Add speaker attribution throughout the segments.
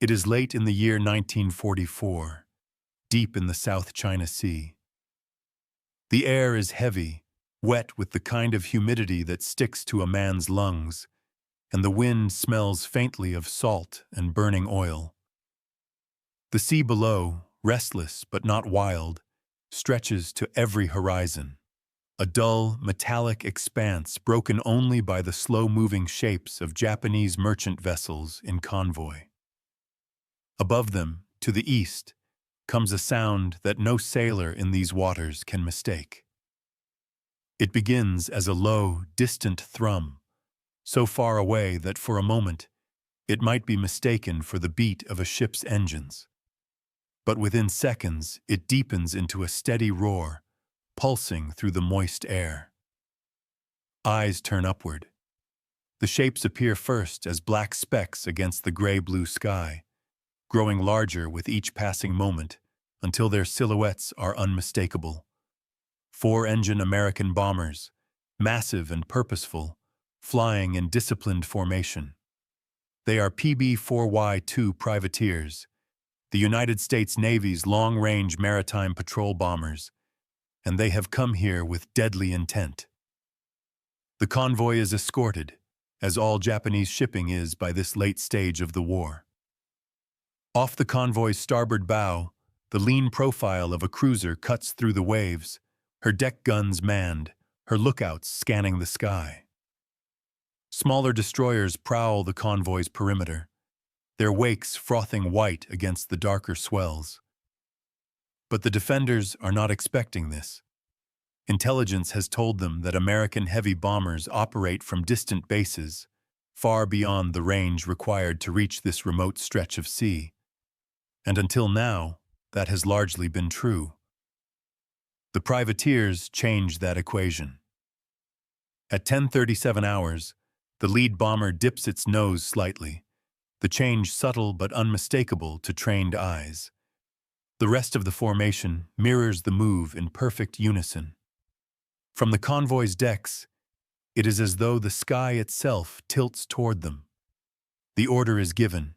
Speaker 1: It is late in the year 1944, deep in the South China Sea. The air is heavy, wet with the kind of humidity that sticks to a man's lungs, and the wind smells faintly of salt and burning oil. The sea below, restless but not wild, stretches to every horizon, a dull, metallic expanse broken only by the slow-moving shapes of Japanese merchant vessels in convoy. Above them, to the east, comes a sound that no sailor in these waters can mistake. It begins as a low, distant thrum, so far away that for a moment it might be mistaken for the beat of a ship's engines. But within seconds it deepens into a steady roar, pulsing through the moist air. Eyes turn upward. The shapes appear first as black specks against the gray-blue sky, growing larger with each passing moment until their silhouettes are unmistakable. 4-engine American bombers, massive and purposeful, flying in disciplined formation. They are PB4Y-2 privateers, the United States Navy's long-range maritime patrol bombers, and they have come here with deadly intent. The convoy is escorted, as all Japanese shipping is by this late stage of the war. Off the convoy's starboard bow, the lean profile of a cruiser cuts through the waves, her deck guns manned, her lookouts scanning the sky. Smaller destroyers prowl the convoy's perimeter, their wakes frothing white against the darker swells. But the defenders are not expecting this. Intelligence has told them that American heavy bombers operate from distant bases, far beyond the range required to reach this remote stretch of sea. And until now, that has largely been true. The privateers changed that equation. At 10:37 hours, the lead bomber dips its nose slightly, the change subtle but unmistakable to trained eyes. The rest of the formation mirrors the move in perfect unison. From the convoy's decks, it is as though the sky itself tilts toward them. The order is given: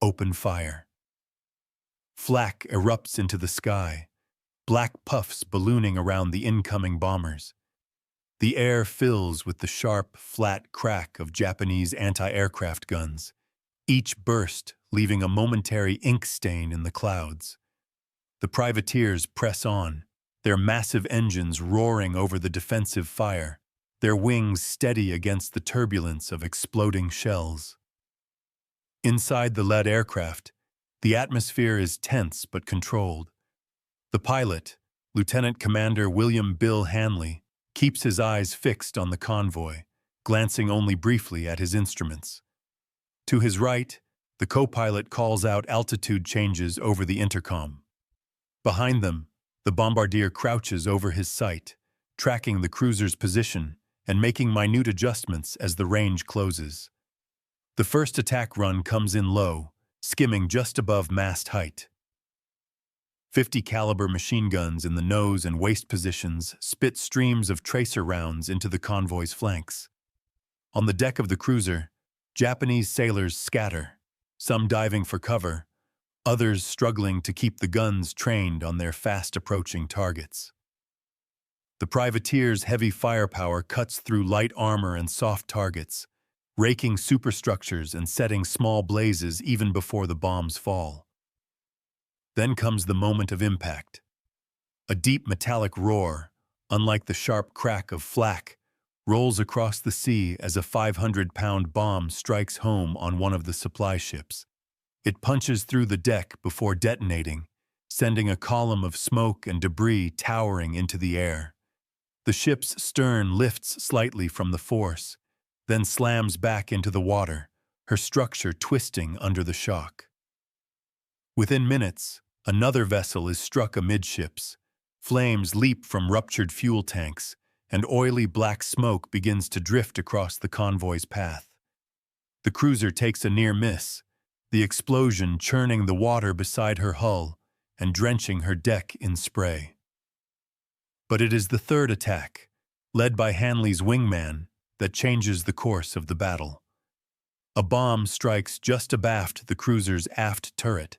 Speaker 1: open fire. Flak erupts into the sky, black puffs ballooning around the incoming bombers. The air fills with the sharp, flat crack of Japanese anti-aircraft guns, each burst leaving a momentary ink stain in the clouds. The privateers press on, their massive engines roaring over the defensive fire, their wings steady against the turbulence of exploding shells. Inside the lead aircraft, the atmosphere is tense but controlled. The pilot, Lieutenant Commander William Bill Hanley, keeps his eyes fixed on the convoy, glancing only briefly at his instruments. To his right, the co-pilot calls out altitude changes over the intercom. Behind them, the bombardier crouches over his sight, tracking the cruiser's position and making minute adjustments as the range closes. The first attack run comes in low, skimming just above mast height. 50 caliber machine guns in the nose and waist positions spit streams of tracer rounds into the convoy's flanks. On the deck of the cruiser, Japanese sailors scatter, some diving for cover, others struggling to keep the guns trained on their fast-approaching targets. The privateers' heavy firepower cuts through light armor and soft targets, raking superstructures and setting small blazes even before the bombs fall. Then comes the moment of impact. A deep metallic roar, unlike the sharp crack of flak, rolls across the sea as a 500-pound bomb strikes home on one of the supply ships. It punches through the deck before detonating, sending a column of smoke and debris towering into the air. The ship's stern lifts slightly from the force, then slams back into the water, her structure twisting under the shock. Within minutes, another vessel is struck amidships. Flames leap from ruptured fuel tanks, and oily black smoke begins to drift across the convoy's path. The cruiser takes a near miss, the explosion churning the water beside her hull and drenching her deck in spray. But it is the third attack, led by Hanley's wingman, that changes the course of the battle. A bomb strikes just abaft the cruiser's aft turret,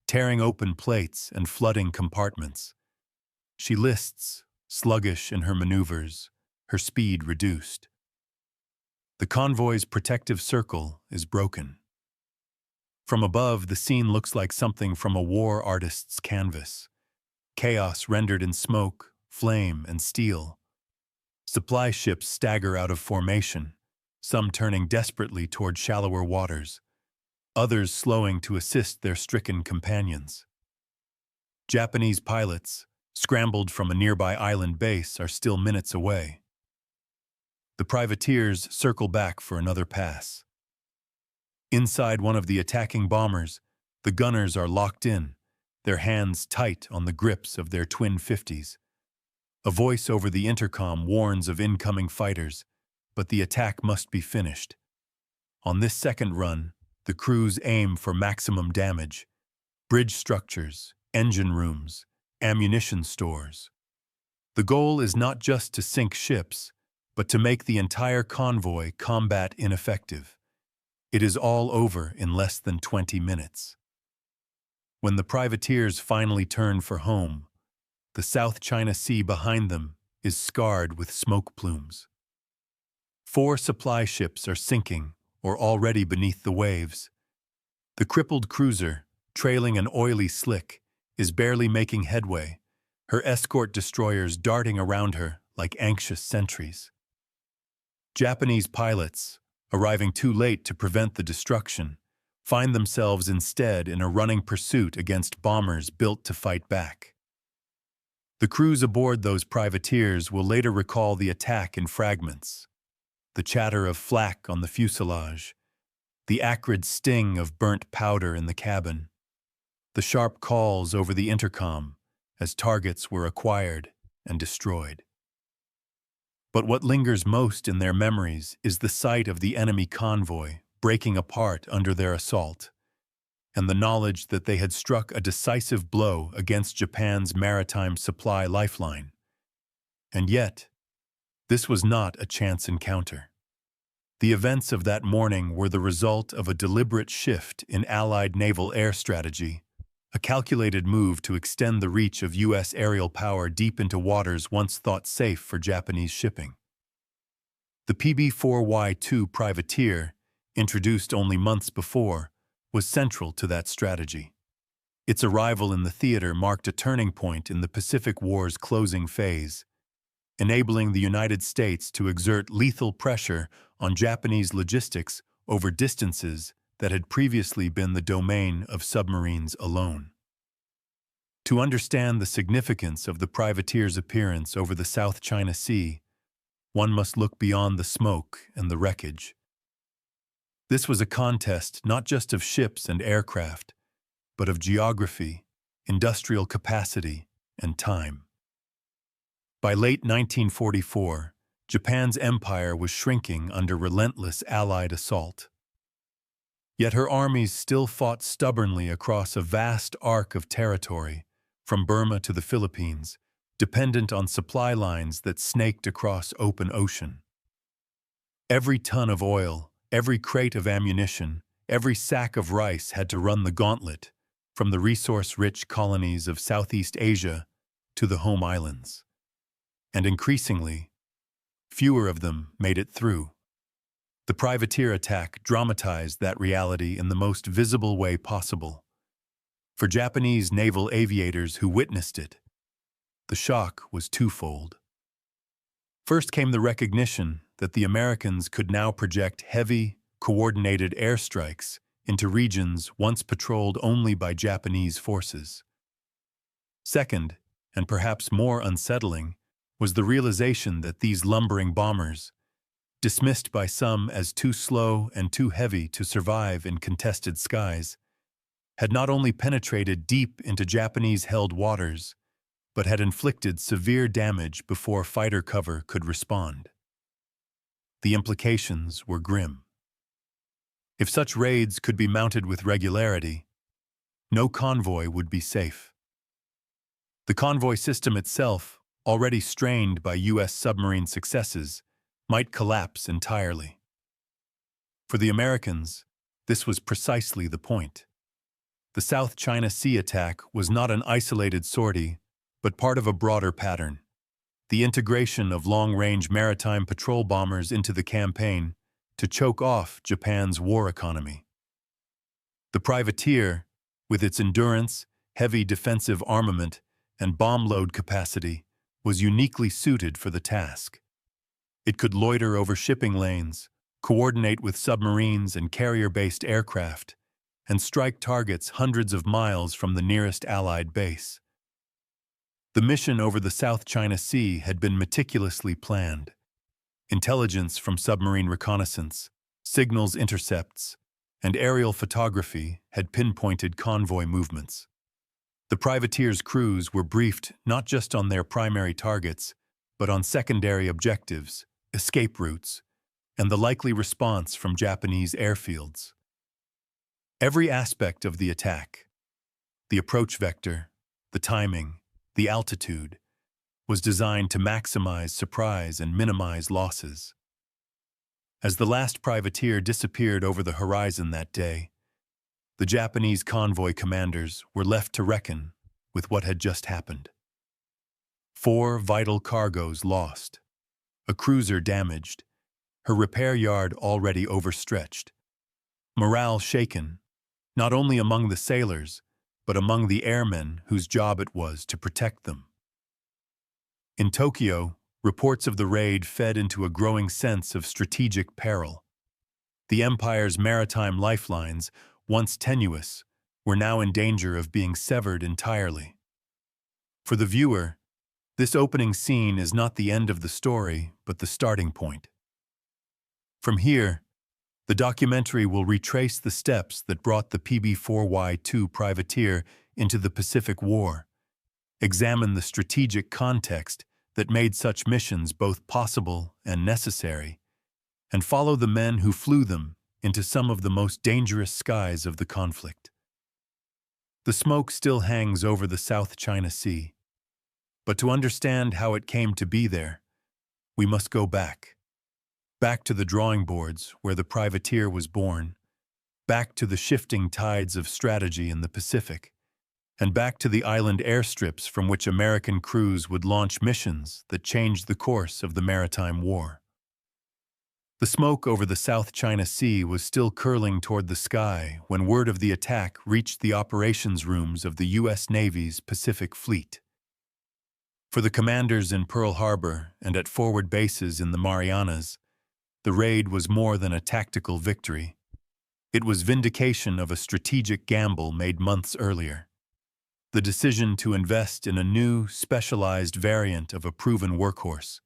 Speaker 1: tearing open plates and flooding compartments. She lists, sluggish in her maneuvers, her speed reduced. The convoy's protective circle is broken. From above, the scene looks like something from a war artist's canvas. Chaos rendered in smoke, flame, and steel. Supply ships stagger out of formation, some turning desperately toward shallower waters, others slowing to assist their stricken companions. Japanese pilots, scrambled from a nearby island base, are still minutes away. The privateers circle back for another pass. Inside one of the attacking bombers, the gunners are locked in, their hands tight on the grips of their twin 50s. A voice over the intercom warns of incoming fighters, but the attack must be finished. On this second run, the crews aim for maximum damage: bridge structures, engine rooms, ammunition stores. The goal is not just to sink ships, but to make the entire convoy combat ineffective. It is all over in less than 20 minutes. When the privateers finally turn for home, the South China Sea behind them is scarred with smoke plumes. 4 supply ships are sinking or already beneath the waves. The crippled cruiser, trailing an oily slick, is barely making headway, her escort destroyers darting around her like anxious sentries. Japanese pilots, arriving too late to prevent the destruction, find themselves instead in a running pursuit against bombers built to fight back. The crews aboard those privateers will later recall the attack in fragments: the chatter of flak on the fuselage, the acrid sting of burnt powder in the cabin, the sharp calls over the intercom as targets were acquired and destroyed. But what lingers most in their memories is the sight of the enemy convoy breaking apart under their assault, and the knowledge that they had struck a decisive blow against Japan's maritime supply lifeline. And yet, this was not a chance encounter. The events of that morning were the result of a deliberate shift in Allied naval air strategy, a calculated move to extend the reach of U.S. aerial power deep into waters once thought safe for Japanese shipping. The PB4Y-2 privateer, introduced only months before, was central to that strategy. Its arrival in the theater marked a turning point in the Pacific War's closing phase, enabling the United States to exert lethal pressure on Japanese logistics over distances that had previously been the domain of submarines alone. To understand the significance of the privateer's appearance over the South China Sea, one must look beyond the smoke and the wreckage. This was a contest not just of ships and aircraft, but of geography, industrial capacity, and time. By late 1944, Japan's empire was shrinking under relentless Allied assault. Yet her armies still fought stubbornly across a vast arc of territory, from Burma to the Philippines, dependent on supply lines that snaked across open ocean. Every ton of oil, every crate of ammunition, every sack of rice had to run the gauntlet, from the resource-rich colonies of Southeast Asia to the home islands. And increasingly, fewer of them made it through. The privateer attack dramatized that reality in the most visible way possible. For Japanese naval aviators who witnessed it, the shock was twofold. First came the recognition that the Americans could now project heavy, coordinated airstrikes into regions once patrolled only by Japanese forces. Second, and perhaps more unsettling, was the realization that these lumbering bombers, dismissed by some as too slow and too heavy to survive in contested skies, had not only penetrated deep into Japanese-held waters, but had inflicted severe damage before fighter cover could respond. The implications were grim. If such raids could be mounted with regularity, no convoy would be safe. The convoy system itself, already strained by U.S. submarine successes, might collapse entirely. For the Americans, this was precisely the point. The South China Sea attack was not an isolated sortie, but part of a broader pattern. The integration of long-range maritime patrol bombers into the campaign to choke off Japan's war economy. The privateer, with its endurance, heavy defensive armament, and bomb load capacity, was uniquely suited for the task. It could loiter over shipping lanes, coordinate with submarines and carrier-based aircraft, and strike targets hundreds of miles from the nearest Allied base. The mission over the South China Sea had been meticulously planned. Intelligence from submarine reconnaissance, signals intercepts, and aerial photography had pinpointed convoy movements. The privateer's crews were briefed not just on their primary targets, but on secondary objectives, escape routes, and the likely response from Japanese airfields. Every aspect of the attack, the approach vector, the timing, the altitude, was designed to maximize surprise and minimize losses. As the last privateer disappeared over the horizon that day, the Japanese convoy commanders were left to reckon with what had just happened. 4 vital cargoes lost, a cruiser damaged, her repair yard already overstretched, morale shaken, not only among the sailors, but among the airmen whose job it was to protect them. In Tokyo, reports of the raid fed into a growing sense of strategic peril. The empire's maritime lifelines, once tenuous, were now in danger of being severed entirely. For the viewer, this opening scene is not the end of the story, but the starting point. From here, the documentary will retrace the steps that brought the PB4Y-2 privateer into the Pacific War, examine the strategic context that made such missions both possible and necessary, and follow the men who flew them into some of the most dangerous skies of the conflict. The smoke still hangs over the South China Sea, but to understand how it came to be there, we must go back to the drawing boards where the privateer was born, back to the shifting tides of strategy in the Pacific, and back to the island airstrips from which American crews would launch missions that changed the course of the maritime war. The smoke over the South China Sea was still curling toward the sky when word of the attack reached the operations rooms of the U.S. Navy's Pacific Fleet. For the commanders in Pearl Harbor and at forward bases in the Marianas, the raid was more than a tactical victory. It was vindication of a strategic gamble made months earlier. The decision to invest in a new, specialized variant of a proven workhorse,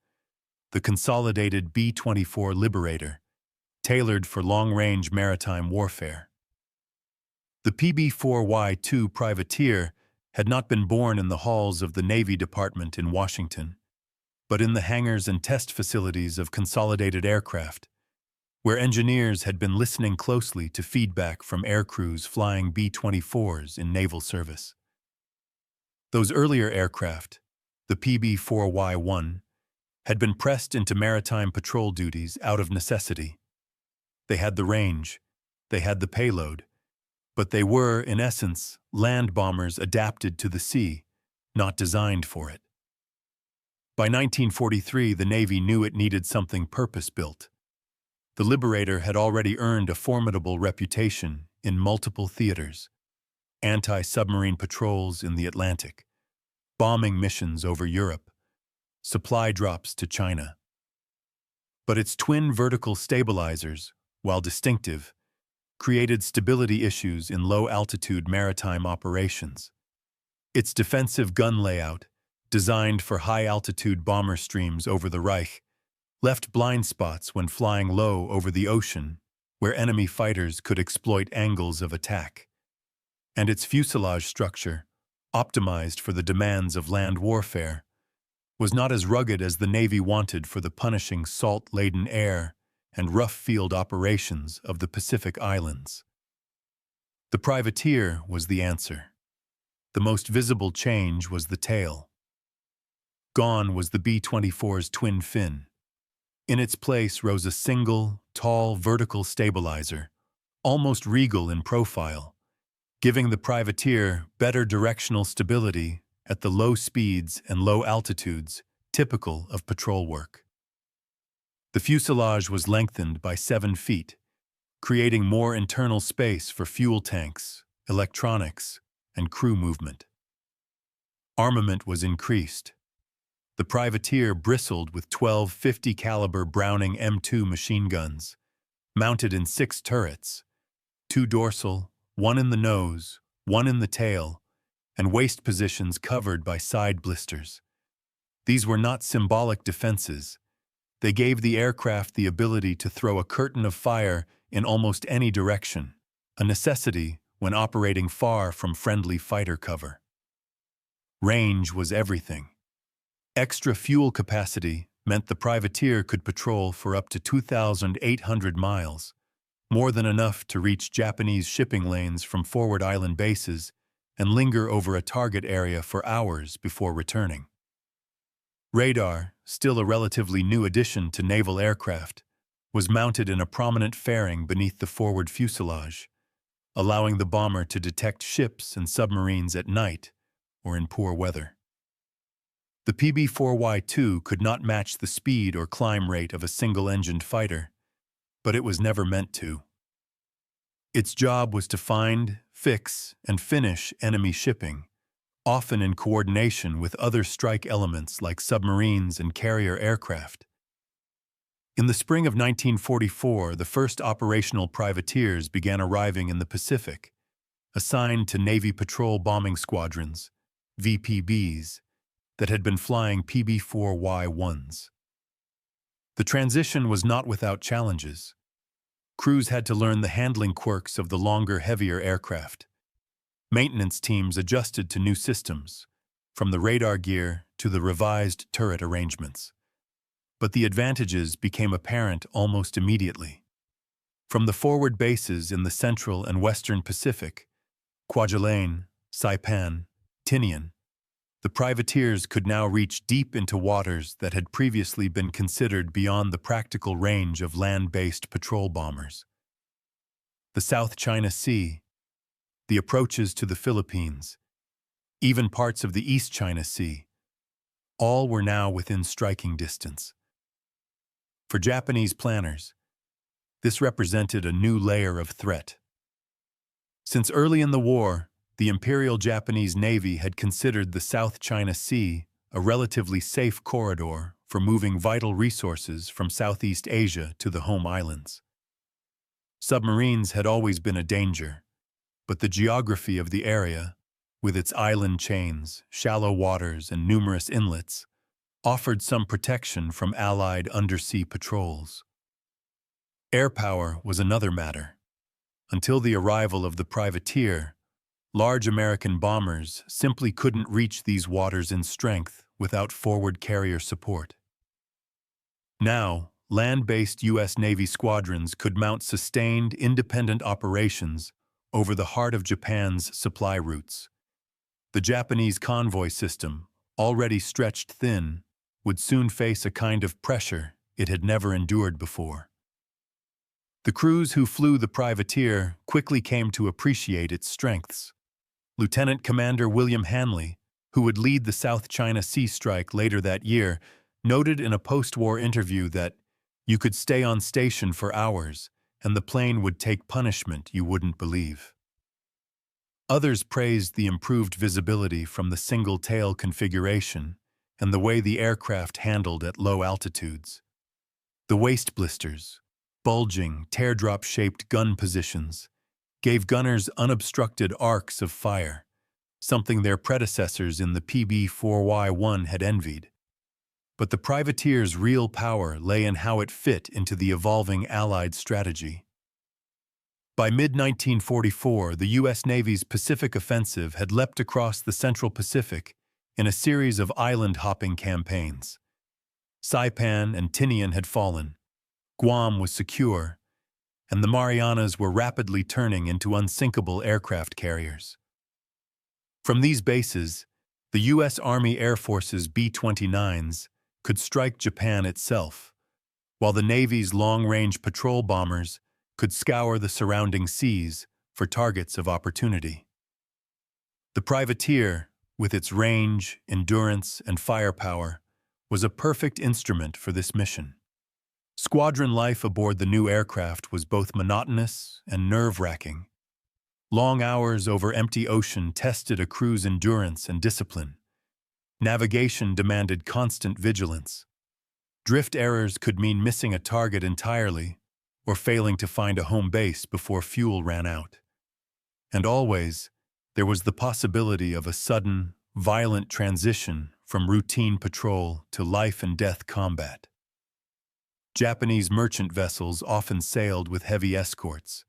Speaker 1: the consolidated B-24 Liberator, tailored for long-range maritime warfare. The PB4Y-2 privateer had not been born in the halls of the Navy Department in Washington, but in the hangars and test facilities of Consolidated Aircraft, where engineers had been listening closely to feedback from aircrews flying B-24s in naval service. Those earlier aircraft, the PB4Y-1, had been pressed into maritime patrol duties out of necessity. They had the range, they had the payload, but they were, in essence, land bombers adapted to the sea, not designed for it. By 1943, the Navy knew it needed something purpose-built. The Liberator had already earned a formidable reputation in multiple theaters: anti-submarine patrols in the Atlantic, bombing missions over Europe, supply drops to China. But its twin vertical stabilizers, while distinctive, created stability issues in low-altitude maritime operations. Its defensive gun layout, designed for high-altitude bomber streams over the Reich, left blind spots when flying low over the ocean, where enemy fighters could exploit angles of attack. And its fuselage structure, optimized for the demands of land warfare, was not as rugged as the Navy wanted for the punishing salt-laden air and rough field operations of the Pacific Islands. The privateer was the answer. The most visible change was the tail. Gone was the B-24's twin fin. In its place rose a single, tall, vertical stabilizer, almost regal in profile, giving the privateer better directional stability at the low speeds and low altitudes typical of patrol work. The fuselage was lengthened by 7 feet, creating more internal space for fuel tanks, electronics, and crew movement. Armament was increased. The privateer bristled with 12 50 caliber Browning M2 machine guns, mounted in 6 turrets, 2 dorsal, 1 in the nose, 1 in the tail, and waist positions covered by side blisters. These were not symbolic defenses. They gave the aircraft the ability to throw a curtain of fire in almost any direction, a necessity when operating far from friendly fighter cover. Range was everything. Extra fuel capacity meant the privateer could patrol for up to 2,800 miles, more than enough to reach Japanese shipping lanes from forward island bases and linger over a target area for hours before returning. Radar, still a relatively new addition to naval aircraft, was mounted in a prominent fairing beneath the forward fuselage, allowing the bomber to detect ships and submarines at night or in poor weather. The PB4Y-2 could not match the speed or climb rate of a single-engined fighter, but it was never meant to. Its job was to find, fix, and finish enemy shipping, often in coordination with other strike elements like submarines and carrier aircraft. In the spring of 1944, the first operational privateers began arriving in the Pacific, assigned to Navy Patrol Bombing Squadrons, VPBs, that had been flying PB4Y-1s. The transition was not without challenges. Crews had to learn the handling quirks of the longer, heavier aircraft. Maintenance teams adjusted to new systems, from the radar gear to the revised turret arrangements. But the advantages became apparent almost immediately. From the forward bases in the Central and Western Pacific, Kwajalein, Saipan, Tinian, the privateers could now reach deep into waters that had previously been considered beyond the practical range of land-based patrol bombers. The South China Sea, the approaches to the Philippines, even parts of the East China Sea, all were now within striking distance. For Japanese planners, this represented a new layer of threat. Since early in the war, the Imperial Japanese Navy had considered the South China Sea a relatively safe corridor for moving vital resources from Southeast Asia to the home islands. Submarines had always been a danger, but the geography of the area, with its island chains, shallow waters, and numerous inlets, offered some protection from Allied undersea patrols. Air power was another matter. Until the arrival of the privateer, large American bombers simply couldn't reach these waters in strength without forward carrier support. Now, land-based U.S. Navy squadrons could mount sustained, independent operations over the heart of Japan's supply routes. The Japanese convoy system, already stretched thin, would soon face a kind of pressure it had never endured before. The crews who flew the privateer quickly came to appreciate its strengths. Lieutenant Commander William Hanley, who would lead the South China Sea strike later that year, noted in a post-war interview that you could stay on station for hours and the plane would take punishment you wouldn't believe. Others praised the improved visibility from the single-tail configuration and the way the aircraft handled at low altitudes. The waist blisters, bulging, teardrop-shaped gun positions, gave gunners unobstructed arcs of fire, something their predecessors in the PB4Y-1 had envied. But the privateer's real power lay in how it fit into the evolving Allied strategy. By mid-1944, the U.S. Navy's Pacific offensive had leapt across the Central Pacific in a series of island-hopping campaigns. Saipan and Tinian had fallen, Guam was secure, and the Marianas were rapidly turning into unsinkable aircraft carriers. From these bases, the U.S. Army Air Force's B-29s could strike Japan itself, while the Navy's long-range patrol bombers could scour the surrounding seas for targets of opportunity. The privateer, with its range, endurance, and firepower, was a perfect instrument for this mission. Squadron life aboard the new aircraft was both monotonous and nerve-wracking. Long hours over empty ocean tested a crew's endurance and discipline. Navigation demanded constant vigilance. Drift errors could mean missing a target entirely or failing to find a home base before fuel ran out. And always, there was the possibility of a sudden, violent transition from routine patrol to life-and-death combat. Japanese merchant vessels often sailed with heavy escorts,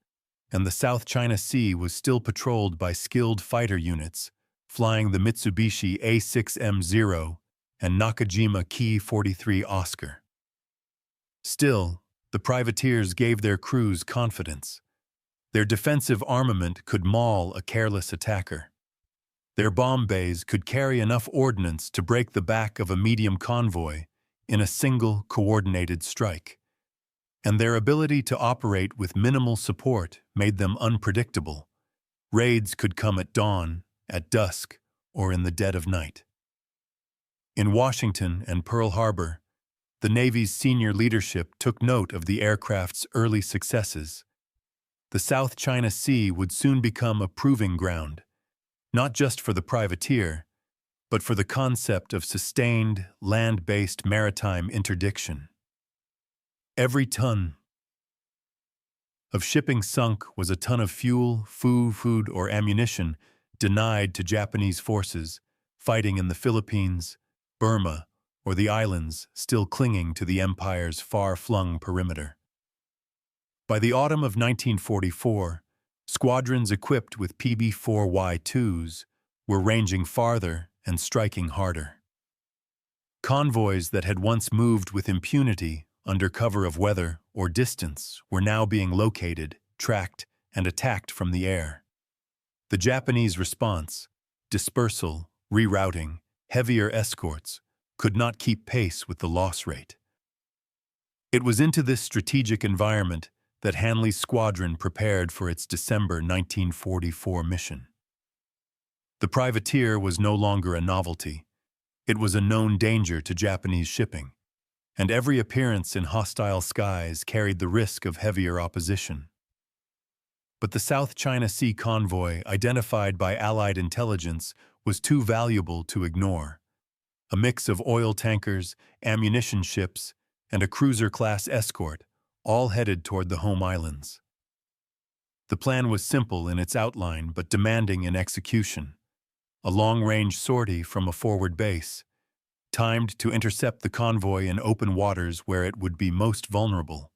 Speaker 1: and the South China Sea was still patrolled by skilled fighter units flying the Mitsubishi A6M0 and Nakajima Ki-43 Oscar. Still, the privateers gave their crews confidence. Their defensive armament could maul a careless attacker. Their bomb bays could carry enough ordnance to break the back of a medium convoy in a single coordinated strike. And their ability to operate with minimal support made them unpredictable. Raids could come at dawn, at dusk, or in the dead of night. In Washington and Pearl Harbor, the Navy's senior leadership took note of the aircraft's early successes. The South China Sea would soon become a proving ground, not just for the privateer, but for the concept of sustained, land-based maritime interdiction. Every ton of shipping sunk was a ton of fuel, food, or ammunition denied to Japanese forces fighting in the Philippines, Burma, or the islands still clinging to the empire's far-flung perimeter. By the autumn of 1944, squadrons equipped with PB4Y-2s were ranging farther and striking harder. Convoys that had once moved with impunity under cover of weather or distance were now being located, tracked, and attacked from the air. The Japanese response, dispersal, rerouting, heavier escorts, could not keep pace with the loss rate. It was into this strategic environment that Hanley's squadron prepared for its December 1944 mission. The privateer was no longer a novelty. It was a known danger to Japanese shipping, and every appearance in hostile skies carried the risk of heavier opposition. But the South China Sea convoy, identified by Allied intelligence, was too valuable to ignore. A mix of oil tankers, ammunition ships, and a cruiser-class escort, all headed toward the home islands. The plan was simple in its outline but demanding in execution. A long-range sortie from a forward base, timed to intercept the convoy in open waters where it would be most vulnerable.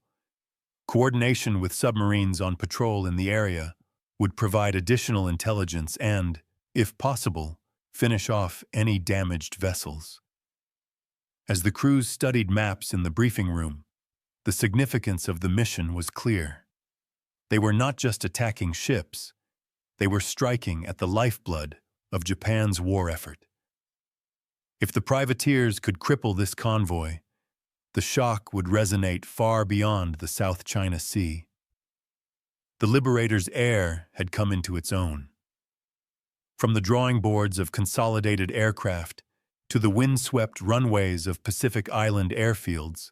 Speaker 1: Coordination with submarines on patrol in the area would provide additional intelligence and, if possible, finish off any damaged vessels. As the crews studied maps in the briefing room, the significance of the mission was clear. They were not just attacking ships, they were striking at the lifeblood of Japan's war effort. If the privateers could cripple this convoy, the shock would resonate far beyond the South China Sea. The Liberator's air had come into its own. From the drawing boards of consolidated aircraft to the windswept runways of Pacific Island airfields,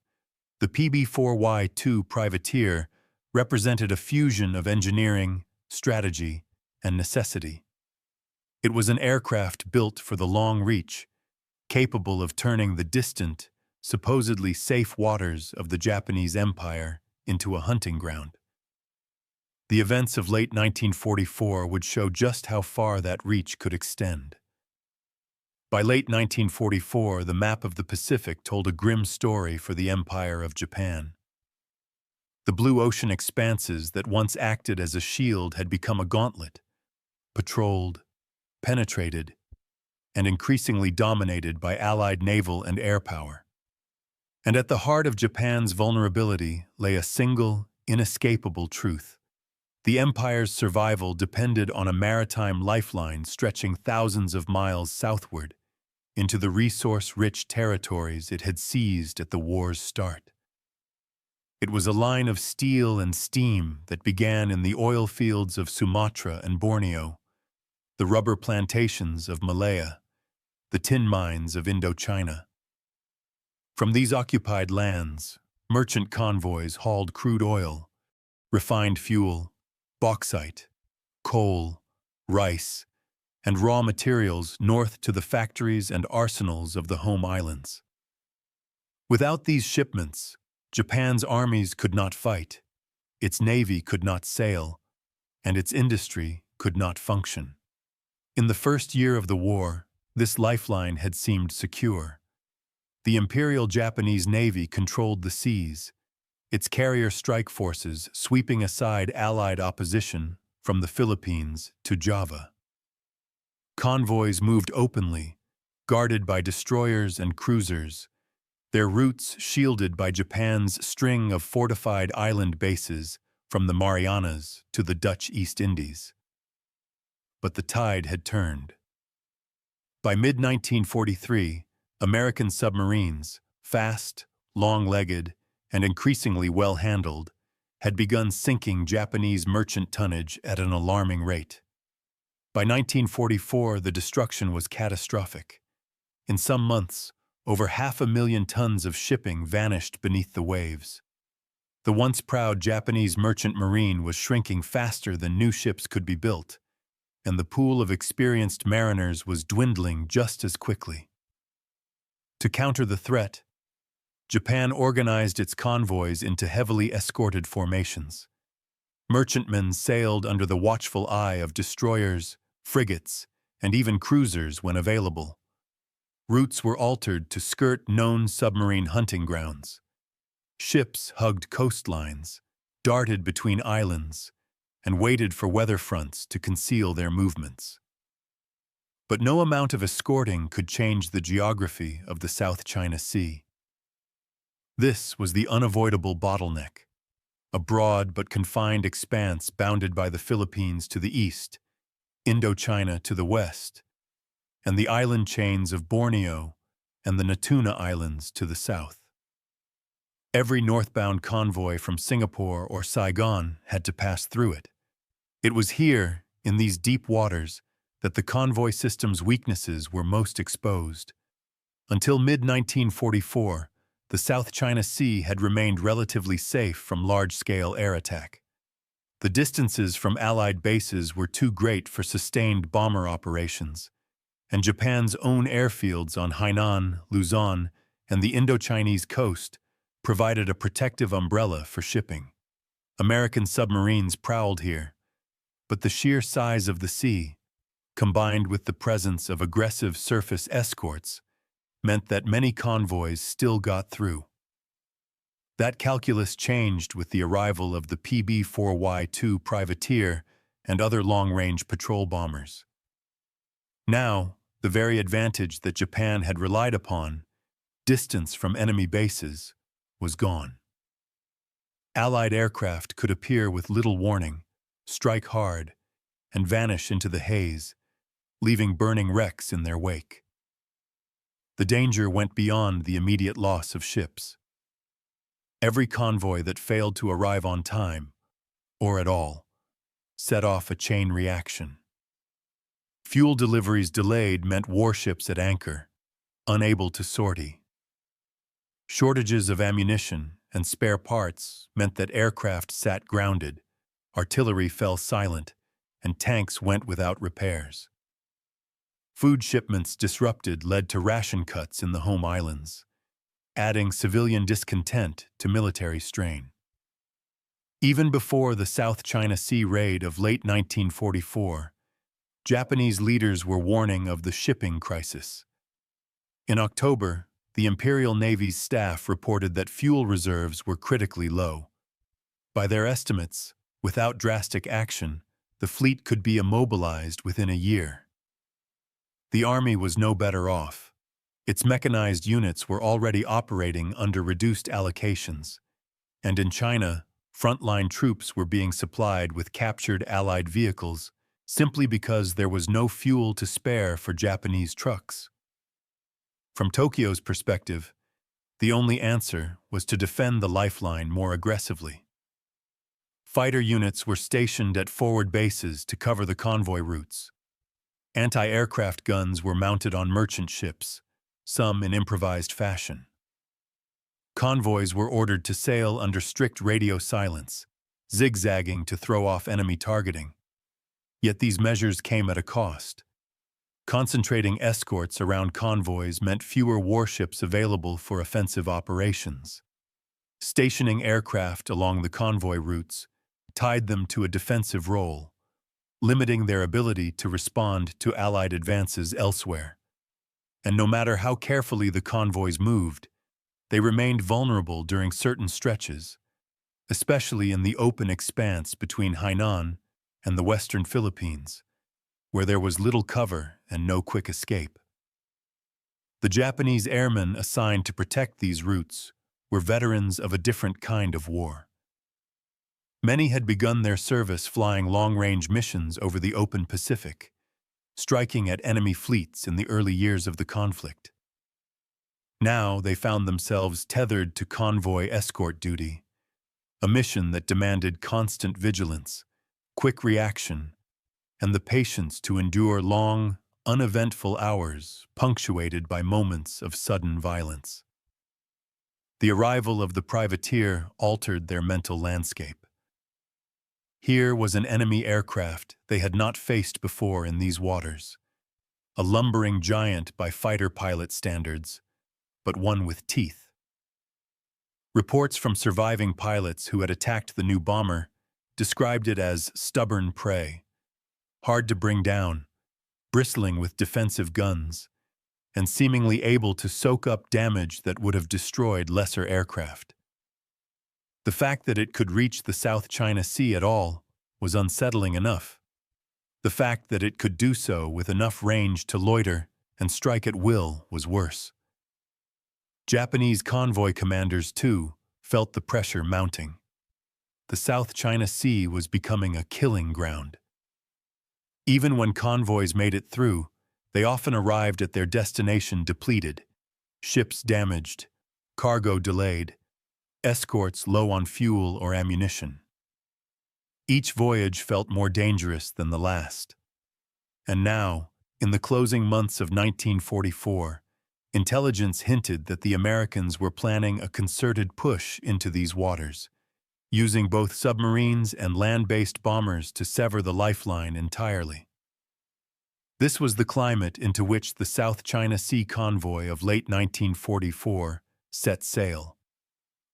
Speaker 1: the PB4Y-2 privateer represented a fusion of engineering, strategy, and necessity. It was an aircraft built for the long reach, capable of turning the distant, supposedly safe waters of the Japanese Empire into a hunting ground. The events of late 1944 would show just how far that reach could extend. By late 1944, the map of the Pacific told a grim story for the Empire of Japan. The blue ocean expanses that once acted as a shield had become a gauntlet, patrolled, penetrated, and increasingly dominated by Allied naval and air power. And at the heart of Japan's vulnerability lay a single, inescapable truth. The empire's survival depended on a maritime lifeline stretching thousands of miles southward into the resource-rich territories it had seized at the war's start. It was a line of steel and steam that began in the oil fields of Sumatra and Borneo, the rubber plantations of Malaya, the tin mines of Indochina. From these occupied lands, merchant convoys hauled crude oil, refined fuel, bauxite, coal, rice, and raw materials north to the factories and arsenals of the home islands. Without these shipments, Japan's armies could not fight, its navy could not sail, and its industry could not function. In the first year of the war, this lifeline had seemed secure. The Imperial Japanese Navy controlled the seas, its carrier strike forces sweeping aside Allied opposition from the Philippines to Java. Convoys moved openly, guarded by destroyers and cruisers, their routes shielded by Japan's string of fortified island bases from the Marianas to the Dutch East Indies. But the tide had turned. By mid-1943, American submarines, fast, long-legged, and increasingly well-handled, had begun sinking Japanese merchant tonnage at an alarming rate. By 1944, the destruction was catastrophic. In some months, over 500,000 tons of shipping vanished beneath the waves. The once proud Japanese merchant marine was shrinking faster than new ships could be built, and the pool of experienced mariners was dwindling just as quickly. To counter the threat, Japan organized its convoys into heavily escorted formations. Merchantmen sailed under the watchful eye of destroyers, frigates, and even cruisers when available. Routes were altered to skirt known submarine hunting grounds. Ships hugged coastlines, darted between islands, and waited for weather fronts to conceal their movements. But no amount of escorting could change the geography of the South China Sea. This was the unavoidable bottleneck, a broad but confined expanse bounded by the Philippines to the east, Indochina to the west, and the island chains of Borneo and the Natuna Islands to the south. Every northbound convoy from Singapore or Saigon had to pass through it. It was here, in these deep waters, that the convoy system's weaknesses were most exposed. Until mid-1944, the South China Sea had remained relatively safe from large-scale air attack. The distances from Allied bases were too great for sustained bomber operations, and Japan's own airfields on Hainan, Luzon, and the Indochinese coast provided a protective umbrella for shipping. American submarines prowled here, but the sheer size of the sea, combined with the presence of aggressive surface escorts, meant that many convoys still got through. That calculus changed with the arrival of the PB4Y-2 privateer and other long-range patrol bombers. Now, the very advantage that Japan had relied upon, distance from enemy bases, was gone. Allied aircraft could appear with little warning, strike hard, and vanish into the haze, leaving burning wrecks in their wake. The danger went beyond the immediate loss of ships. Every convoy that failed to arrive on time, or at all, set off a chain reaction. Fuel deliveries delayed meant warships at anchor, unable to sortie. Shortages of ammunition and spare parts meant that aircraft sat grounded, artillery fell silent, and tanks went without repairs. Food shipments disrupted led to ration cuts in the home islands, adding civilian discontent to military strain. Even before the South China Sea raid of late 1944, Japanese leaders were warning of the shipping crisis. In October, the Imperial Navy's staff reported that fuel reserves were critically low. By their estimates, without drastic action, the fleet could be immobilized within a year. The Army was no better off. Its mechanized units were already operating under reduced allocations, and in China, frontline troops were being supplied with captured Allied vehicles simply because there was no fuel to spare for Japanese trucks. From Tokyo's perspective, The only answer was to defend the lifeline more aggressively. Fighter units were stationed at forward bases to cover the convoy routes. Anti-aircraft guns were mounted on merchant ships, some in improvised fashion. Convoys were ordered to sail under strict radio silence, zigzagging to throw off enemy targeting. Yet these measures came at a cost. Concentrating escorts around convoys meant fewer warships available for offensive operations. Stationing aircraft along the convoy routes tied them to a defensive role, limiting their ability to respond to Allied advances elsewhere. And no matter how carefully the convoys moved, they remained vulnerable during certain stretches, especially in the open expanse between Hainan and the western Philippines, where there was little cover and no quick escape. The Japanese airmen assigned to protect these routes were veterans of a different kind of war. Many had begun their service flying long-range missions over the open Pacific, striking at enemy fleets in the early years of the conflict. Now they found themselves tethered to convoy escort duty, a mission that demanded constant vigilance, quick reaction, and the patience to endure long, uneventful hours punctuated by moments of sudden violence. The arrival of the privateer altered their mental landscape. Here was an enemy aircraft they had not faced before in these waters, a lumbering giant by fighter pilot standards, but one with teeth. Reports from surviving pilots who had attacked the new bomber described it as stubborn prey, hard to bring down, bristling with defensive guns, and seemingly able to soak up damage that would have destroyed lesser aircraft. The fact that it could reach the South China Sea at all was unsettling enough. The fact that it could do so with enough range to loiter and strike at will was worse. Japanese convoy commanders, too, felt the pressure mounting. The South China Sea was becoming a killing ground. Even when convoys made it through, they often arrived at their destination depleted, ships damaged, cargo delayed, escorts low on fuel or ammunition. Each voyage felt more dangerous than the last. And now, in the closing months of 1944, intelligence hinted that the Americans were planning a concerted push into these waters, using both submarines and land-based bombers to sever the lifeline entirely. This was the climate into which the South China Sea convoy of late 1944 set sail.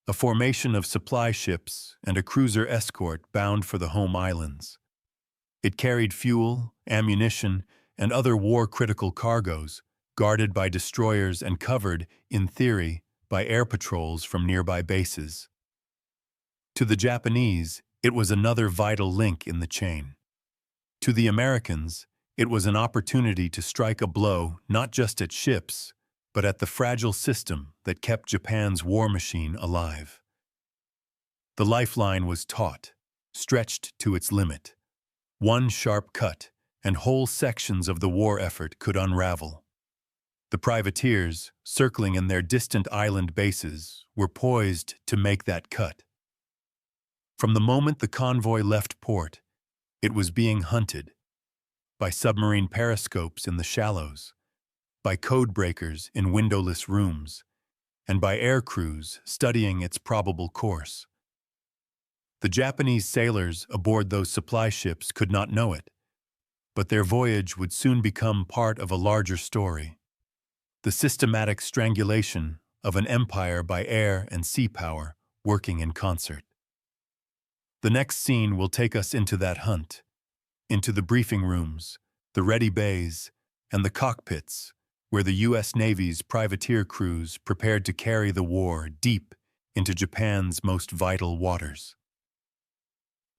Speaker 1: A formation of supply ships and a cruiser escort bound for the home islands. It carried fuel, ammunition, and other war-critical cargoes, guarded by destroyers and covered, in theory, by air patrols from nearby bases. To the Japanese, it was another vital link in the chain. To the Americans, it was an opportunity to strike a blow not just at ships, but at the fragile system that kept Japan's war machine alive. The lifeline was taut, stretched to its limit. One sharp cut, and whole sections of the war effort could unravel. The privateers, circling in their distant island bases, were poised to make that cut. From the moment the convoy left port, it was being hunted by submarine periscopes in the shallows, by code breakers in windowless rooms, and by air crews studying its probable course. The Japanese sailors aboard those supply ships could not know it, but their voyage would soon become part of a larger story, the systematic strangulation of an empire by air and sea power working in concert. The next scene will take us into that hunt, into the briefing rooms, the ready bays, and the cockpits, where the U.S. Navy's privateer crews prepared to carry the war deep into Japan's most vital waters.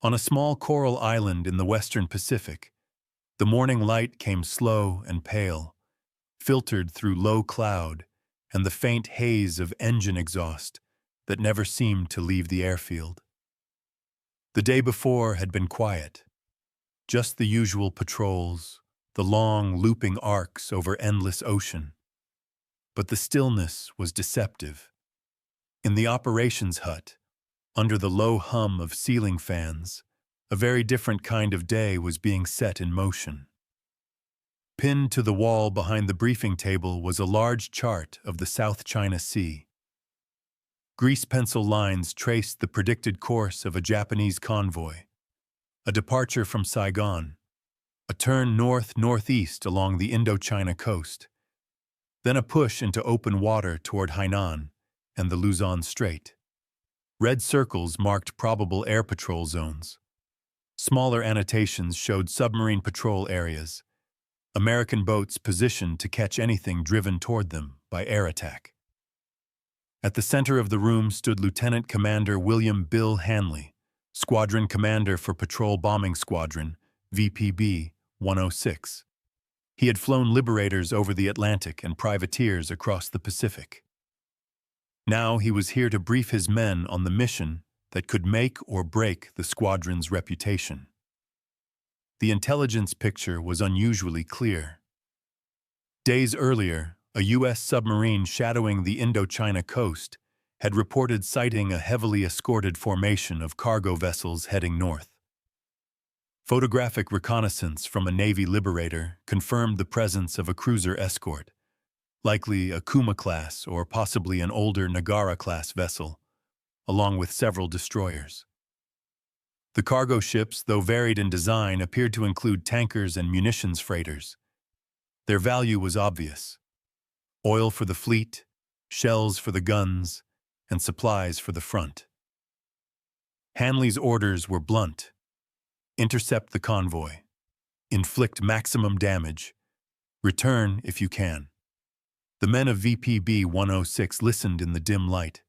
Speaker 1: On a small coral island in the western Pacific, the morning light came slow and pale, filtered through low cloud and the faint haze of engine exhaust that never seemed to leave the airfield. The day before had been quiet, just the usual patrols, the long, looping arcs over endless ocean. But the stillness was deceptive. In the operations hut, under the low hum of ceiling fans, a very different kind of day was being set in motion. Pinned to the wall behind the briefing table was a large chart of the South China Sea. Grease pencil lines traced the predicted course of a Japanese convoy, a departure from Saigon, a turn north-northeast along the Indochina coast, then a push into open water toward Hainan and the Luzon Strait. Red circles marked probable air patrol zones. Smaller annotations showed submarine patrol areas, American boats positioned to catch anything driven toward them by air attack. At the center of the room stood Lieutenant Commander William Bill Hanley, Squadron Commander for Patrol Bombing Squadron, PB4Y-2. He had flown liberators over the Atlantic and privateers across the Pacific. Now he was here to brief his men on the mission that could make or break the squadron's reputation. The intelligence picture was unusually clear. Days earlier, a U.S. submarine shadowing the Indochina coast had reported sighting a heavily escorted formation of cargo vessels heading north. Photographic reconnaissance from a Navy liberator confirmed the presence of a cruiser escort, likely a Kuma-class or possibly an older Nagara-class vessel, along with several destroyers. The cargo ships, though varied in design, appeared to include tankers and munitions freighters. Their value was obvious: oil for the fleet, shells for the guns, and supplies for the front. Hanley's orders were blunt: intercept the convoy, inflict maximum damage, return if you can. The men of VPB-106 listened in the dim light,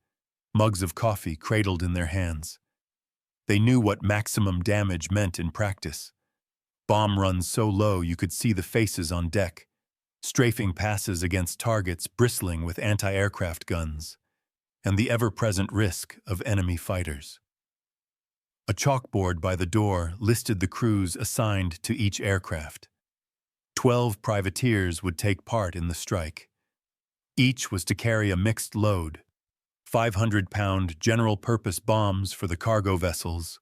Speaker 1: mugs of coffee cradled in their hands. They knew what maximum damage meant in practice. Bomb runs so low you could see the faces on deck, strafing passes against targets bristling with anti-aircraft guns, and the ever-present risk of enemy fighters. A chalkboard by the door listed the crews assigned to each aircraft. 12 privateers would take part in the strike. Each was to carry a mixed load: 500-pound general-purpose bombs for the cargo vessels,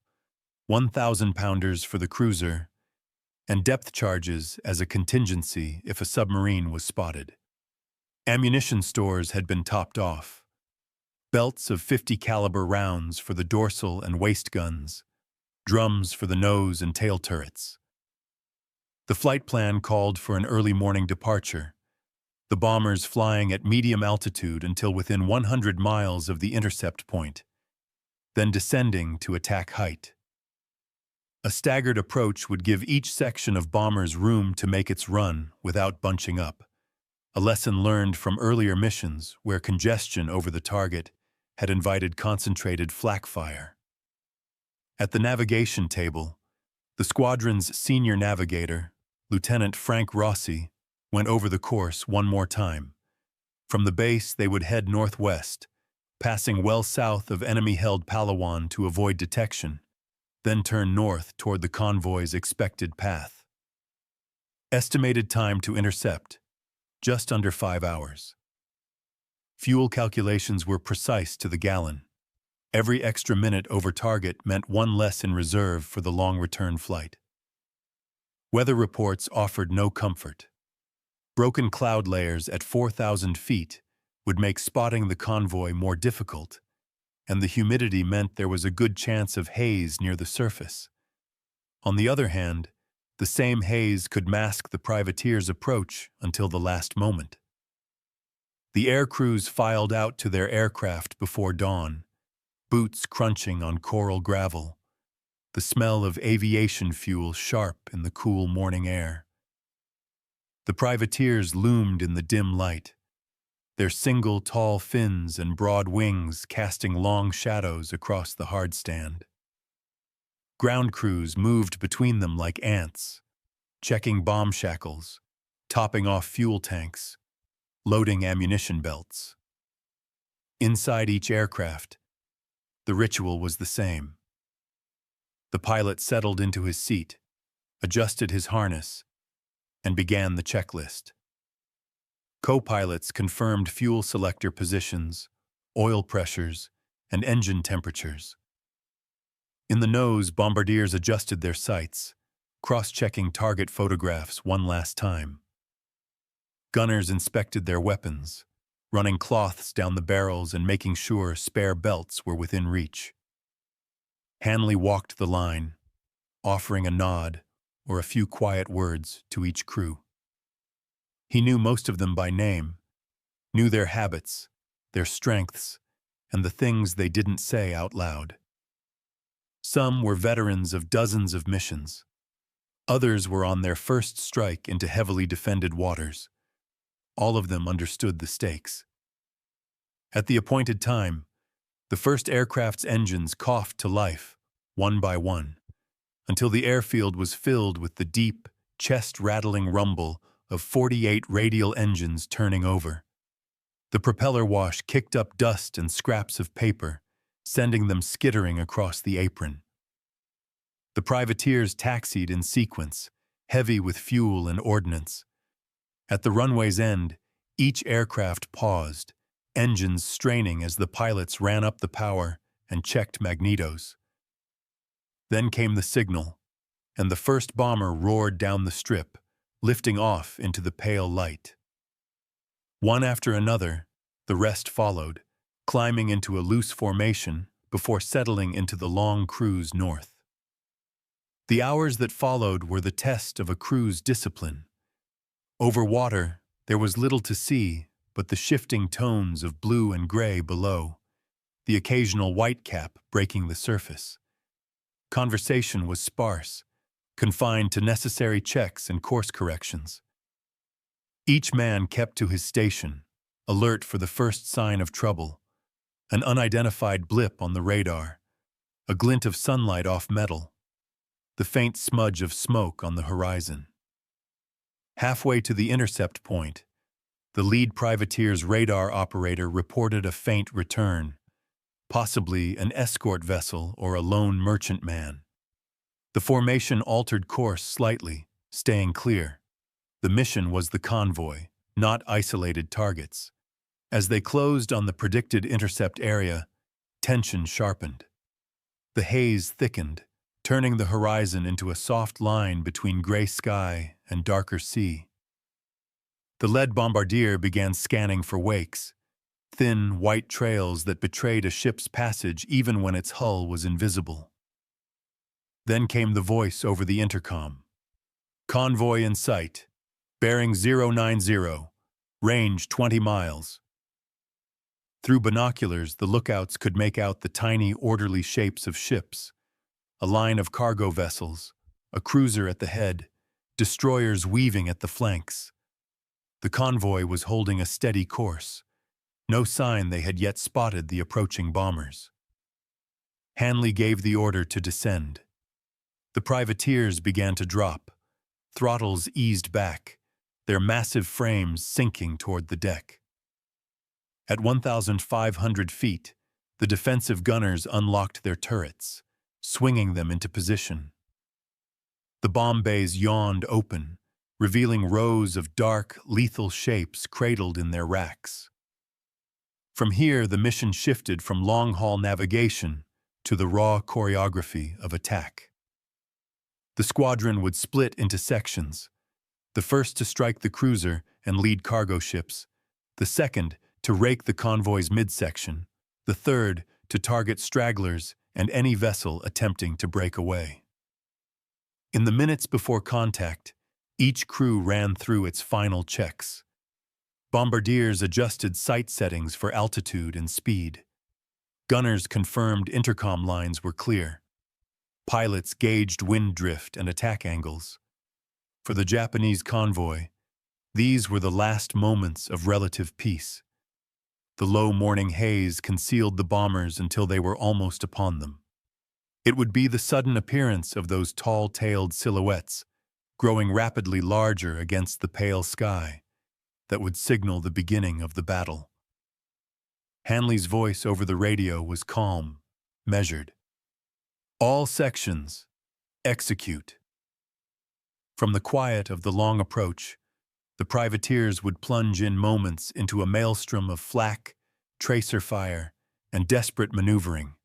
Speaker 1: 1,000-pounders for the cruiser, and depth charges as a contingency if a submarine was spotted. Ammunition stores had been topped off. Belts of 50-caliber rounds for the dorsal and waist guns, drums for the nose and tail turrets. The flight plan called for an early morning departure, the bombers flying at medium altitude until within 100 miles of the intercept point, then descending to attack height. A staggered approach would give each section of bombers room to make its run without bunching up, a lesson learned from earlier missions where congestion over the target had invited concentrated flak fire. At the navigation table, the squadron's senior navigator, Lieutenant Frank Rossi, went over the course one more time. From the base, they would head northwest, passing well south of enemy-held Palawan to avoid detection, then turn north toward the convoy's expected path. Estimated time to intercept: just under 5 hours. Fuel calculations were precise to the gallon. Every extra minute over target meant one less in reserve for the long return flight. Weather reports offered no comfort. Broken cloud layers at 4,000 feet would make spotting the convoy more difficult, and the humidity meant there was a good chance of haze near the surface. On the other hand, the same haze could mask the privateer's approach until the last moment. The air crews filed out to their aircraft before dawn, boots crunching on coral gravel, the smell of aviation fuel sharp in the cool morning air. The privateers loomed in the dim light, their single tall fins and broad wings casting long shadows across the hard stand. Ground crews moved between them like ants, checking bomb shackles, topping off fuel tanks, loading ammunition belts. Inside each aircraft, the ritual was the same. The pilot settled into his seat, adjusted his harness, and began the checklist. Co-pilots confirmed fuel selector positions, oil pressures, and engine temperatures. In the nose, bombardiers adjusted their sights, cross-checking target photographs one last time. Gunners inspected their weapons, running cloths down the barrels and making sure spare belts were within reach. Hanley walked the line, offering a nod or a few quiet words to each crew. He knew most of them by name, knew their habits, their strengths, and the things they didn't say out loud. Some were veterans of dozens of missions. Others were on their first strike into heavily defended waters. All of them understood the stakes. At the appointed time, the first aircraft's engines coughed to life, one by one, until the airfield was filled with the deep, chest-rattling rumble of 48 radial engines turning over. The propeller wash kicked up dust and scraps of paper, sending them skittering across the apron. The privateers taxied in sequence, heavy with fuel and ordnance. At the runway's end, each aircraft paused, engines straining as the pilots ran up the power and checked magnetos. Then came the signal, and the first bomber roared down the strip, lifting off into the pale light. One after another, the rest followed, climbing into a loose formation before settling into the long cruise north. The hours that followed were the test of a crew's discipline. Over water, there was little to see but the shifting tones of blue and gray below, the occasional whitecap breaking the surface. Conversation was sparse, confined to necessary checks and course corrections. Each man kept to his station, alert for the first sign of trouble, an unidentified blip on the radar, a glint of sunlight off metal, the faint smudge of smoke on the horizon. Halfway to the intercept point, the lead privateer's radar operator reported a faint return, possibly an escort vessel or a lone merchantman. The formation altered course slightly, staying clear. The mission was the convoy, not isolated targets. As they closed on the predicted intercept area, tension sharpened. The haze thickened, turning the horizon into a soft line between gray sky and darker sea. The lead bombardier began scanning for wakes, thin, white trails that betrayed a ship's passage even when its hull was invisible. Then came the voice over the intercom. "Convoy in sight. Bearing 090. Range 20 miles." Through binoculars, the lookouts could make out the tiny, orderly shapes of ships, a line of cargo vessels, a cruiser at the head, destroyers weaving at the flanks. The convoy was holding a steady course, no sign they had yet spotted the approaching bombers. Hanley gave the order to descend. The privateers began to drop, throttles eased back, their massive frames sinking toward the deck. At 1,500 feet, the defensive gunners unlocked their turrets, swinging them into position. The bomb bays yawned open, revealing rows of dark, lethal shapes cradled in their racks. From here, the mission shifted from long-haul navigation to the raw choreography of attack. The squadron would split into sections, the first to strike the cruiser and lead cargo ships, the second to rake the convoy's midsection, the third to target stragglers and any vessel attempting to break away. In the minutes before contact, each crew ran through its final checks. Bombardiers adjusted sight settings for altitude and speed. Gunners confirmed intercom lines were clear. Pilots gauged wind drift and attack angles. For the Japanese convoy, these were the last moments of relative peace. The low morning haze concealed the bombers until they were almost upon them. It would be the sudden appearance of those tall-tailed silhouettes, growing rapidly larger against the pale sky, that would signal the beginning of the battle. Hanley's voice over the radio was calm, measured. "All sections, execute." From the quiet of the long approach, the privateers would plunge in moments into a maelstrom of flak, tracer fire, and desperate maneuvering.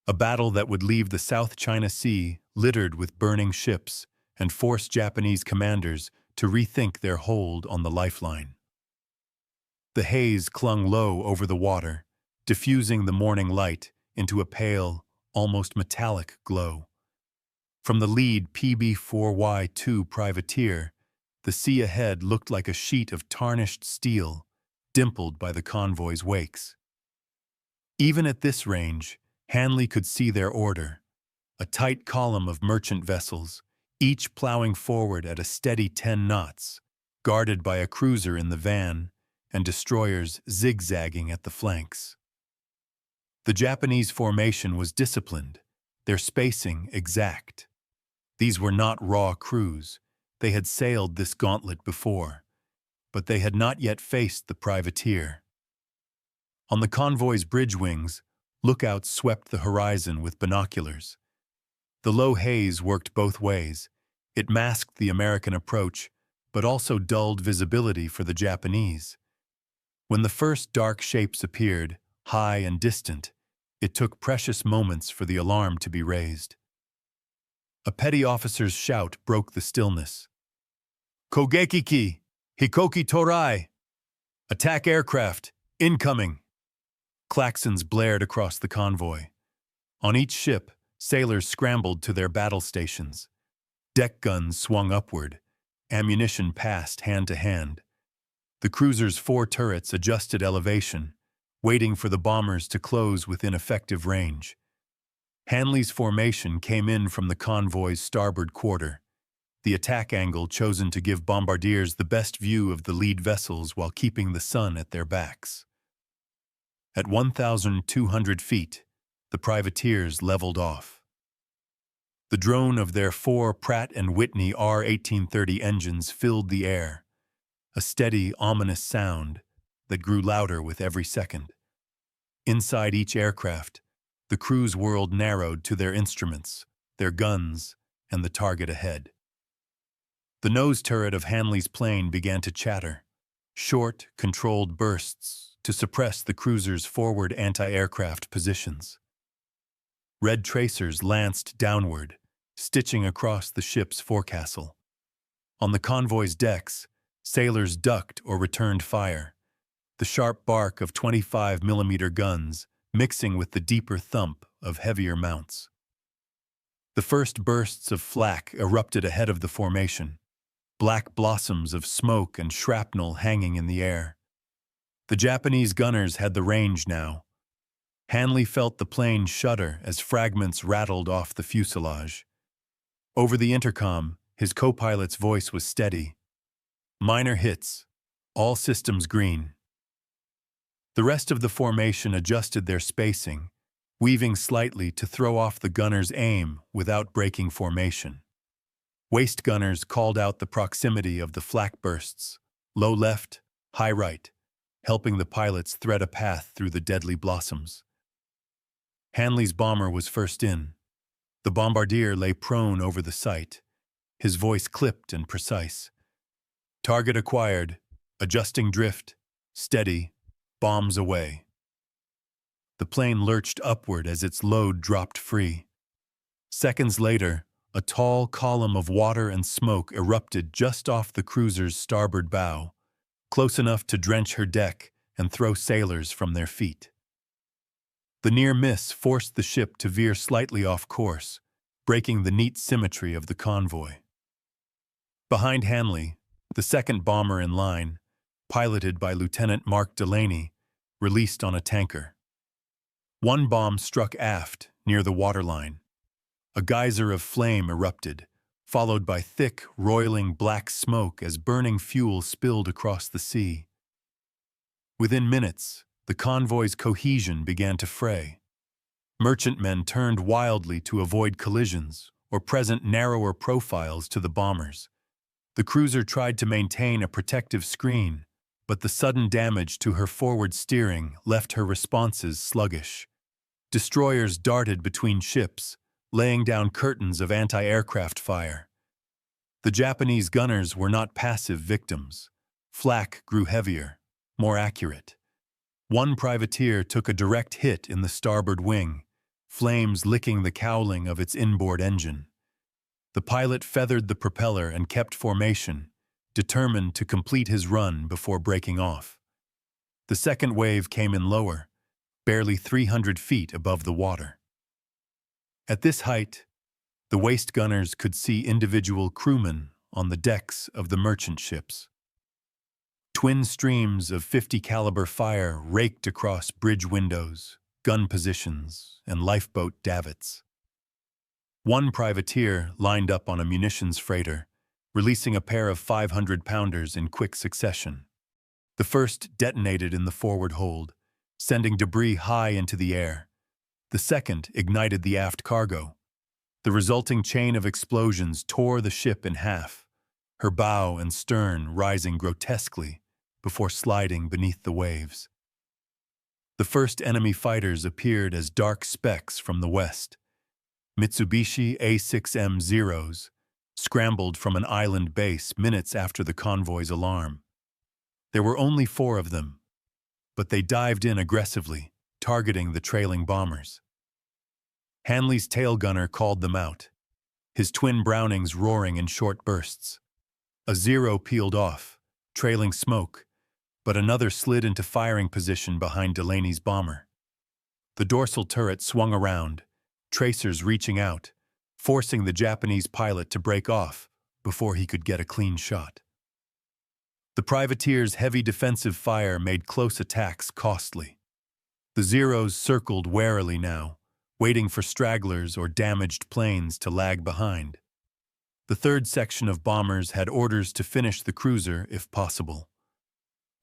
Speaker 1: A battle that would leave the South China Sea littered with burning ships and force Japanese commanders to rethink their hold on the lifeline. The haze clung low over the water, diffusing the morning light into a pale, almost metallic glow. From the lead PB4Y-2 privateer, the sea ahead looked like a sheet of tarnished steel, dimpled by the convoy's wakes. Even at this range, Hanley could see their order, a tight column of merchant vessels, each plowing forward at a steady 10 knots, guarded by a cruiser in the van and destroyers zigzagging at the flanks. The Japanese formation was disciplined, their spacing exact. These were not raw crews. They had sailed this gauntlet before, but they had not yet faced the privateer. On the convoy's bridge wings, lookouts swept the horizon with binoculars. The low haze worked both ways. It masked the American approach, but also dulled visibility for the Japanese. When the first dark shapes appeared, high and distant, it took precious moments for the alarm to be raised. A petty officer's shout broke the stillness. "Kogeki-ki! Hikoki Torai! Attack aircraft! Incoming!" Klaxons blared across the convoy. On each ship, sailors scrambled to their battle stations. Deck guns swung upward. Ammunition passed hand to hand. The cruiser's 4 turrets adjusted elevation, waiting for the bombers to close within effective range. Hanley's formation came in from the convoy's starboard quarter, the attack angle chosen to give bombardiers the best view of the lead vessels while keeping the sun at their backs. At 1,200 feet, the privateers leveled off. The drone of their 4 Pratt & Whitney R-1830 engines filled the air, a steady, ominous sound that grew louder with every second. Inside each aircraft, the crew's world narrowed to their instruments, their guns, and the target ahead. The nose turret of Hanley's plane began to chatter, short, controlled bursts to suppress the cruiser's forward anti-aircraft positions. Red tracers lanced downward, stitching across the ship's forecastle. On the convoy's decks, sailors ducked or returned fire, the sharp bark of 25mm guns mixing with the deeper thump of heavier mounts. The first bursts of flak erupted ahead of the formation, black blossoms of smoke and shrapnel hanging in the air. The Japanese gunners had the range now. Hanley felt the plane shudder as fragments rattled off the fuselage. Over the intercom, his co-pilot's voice was steady. "Minor hits. All systems green." The rest of the formation adjusted their spacing, weaving slightly to throw off the gunner's aim without breaking formation. Waist gunners called out the proximity of the flak bursts, low left, high right, helping the pilots thread a path through the deadly blossoms. Hanley's bomber was first in. The bombardier lay prone over the sight, his voice clipped and precise. "Target acquired, adjusting drift, steady, bombs away." The plane lurched upward as its load dropped free. Seconds later, a tall column of water and smoke erupted just off the cruiser's starboard bow, close enough to drench her deck and throw sailors from their feet. The near miss forced the ship to veer slightly off course, breaking the neat symmetry of the convoy. Behind Hanley, the second bomber in line, piloted by Lieutenant Mark Delaney, released on a tanker. One bomb struck aft, near the waterline. A geyser of flame erupted, followed by thick, roiling black smoke as burning fuel spilled across the sea. Within minutes, the convoy's cohesion began to fray. Merchantmen turned wildly to avoid collisions or present narrower profiles to the bombers. The cruiser tried to maintain a protective screen, but the sudden damage to her forward steering left her responses sluggish. Destroyers darted between ships, laying down curtains of anti-aircraft fire. The Japanese gunners were not passive victims. Flak grew heavier, more accurate. One privateer took a direct hit in the starboard wing, flames licking the cowling of its inboard engine. The pilot feathered the propeller and kept formation, determined to complete his run before breaking off. The second wave came in lower, barely 300 feet above the water. At this height, the waist gunners could see individual crewmen on the decks of the merchant ships. Twin streams of 50 caliber fire raked across bridge windows, gun positions, and lifeboat davits. One privateer lined up on a munitions freighter, releasing a pair of 500-pounders in quick succession. The first detonated in the forward hold, sending debris high into the air. The second ignited the aft cargo. The resulting chain of explosions tore the ship in half, her bow and stern rising grotesquely before sliding beneath the waves. The first enemy fighters appeared as dark specks from the west. Mitsubishi A6M Zeros scrambled from an island base minutes after the convoy's alarm. There were only 4 of them, but they dived in aggressively, targeting the trailing bombers. Hanley's tail gunner called them out, his twin Brownings roaring in short bursts. A Zero peeled off, trailing smoke, but another slid into firing position behind Delaney's bomber. The dorsal turret swung around, tracers reaching out, forcing the Japanese pilot to break off before he could get a clean shot. The privateer's heavy defensive fire made close attacks costly. The Zeros circled warily now, waiting for stragglers or damaged planes to lag behind. The third section of bombers had orders to finish the cruiser if possible.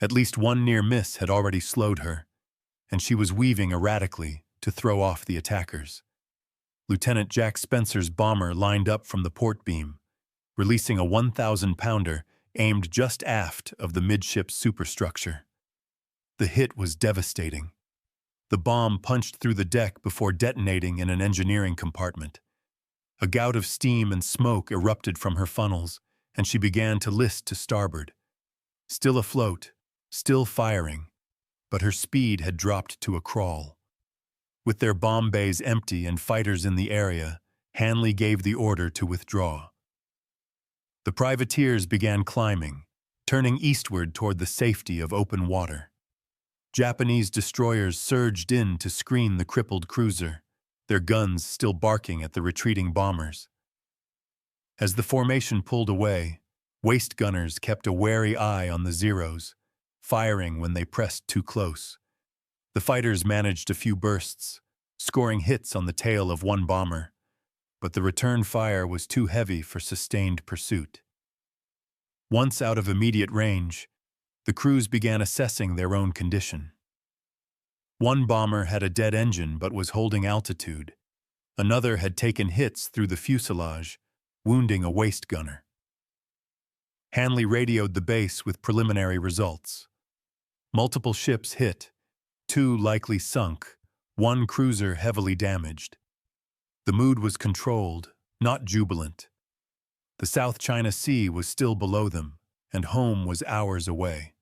Speaker 1: At least one near miss had already slowed her, and she was weaving erratically to throw off the attackers. Lieutenant Jack Spencer's bomber lined up from the port beam, releasing a 1,000-pounder aimed just aft of the midship superstructure. The hit was devastating. The bomb punched through the deck before detonating in an engineering compartment. A gout of steam and smoke erupted from her funnels, and she began to list to starboard. Still afloat, still firing, but her speed had dropped to a crawl. With their bomb bays empty and fighters in the area, Hanley gave the order to withdraw. The privateers began climbing, turning eastward toward the safety of open water. Japanese destroyers surged in to screen the crippled cruiser, their guns still barking at the retreating bombers. As the formation pulled away, waist gunners kept a wary eye on the Zeros, firing when they pressed too close. The fighters managed a few bursts, scoring hits on the tail of one bomber, but the return fire was too heavy for sustained pursuit. Once out of immediate range, the crews began assessing their own condition. One bomber had a dead engine but was holding altitude. Another had taken hits through the fuselage, wounding a waist gunner. Hanley radioed the base with preliminary results. Multiple ships hit, 2 likely sunk, 1 cruiser heavily damaged. The mood was controlled, not jubilant. The South China Sea was still below them, and home was hours away.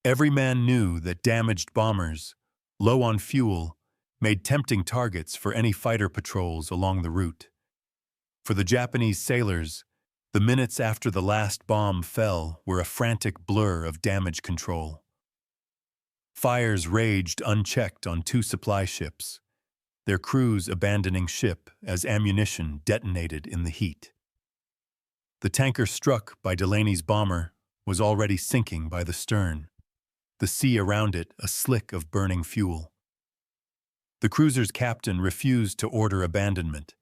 Speaker 1: Every man knew that damaged bombers, low on fuel, made tempting targets for any fighter patrols along the route. For the Japanese sailors, the minutes after the last bomb fell were a frantic blur of damage control. Fires raged unchecked on 2 supply ships, their crews abandoning ship as ammunition detonated in the heat. The tanker struck by Delaney's bomber was already sinking by the stern, the sea around it a slick of burning fuel. The cruiser's captain refused to order abandonment,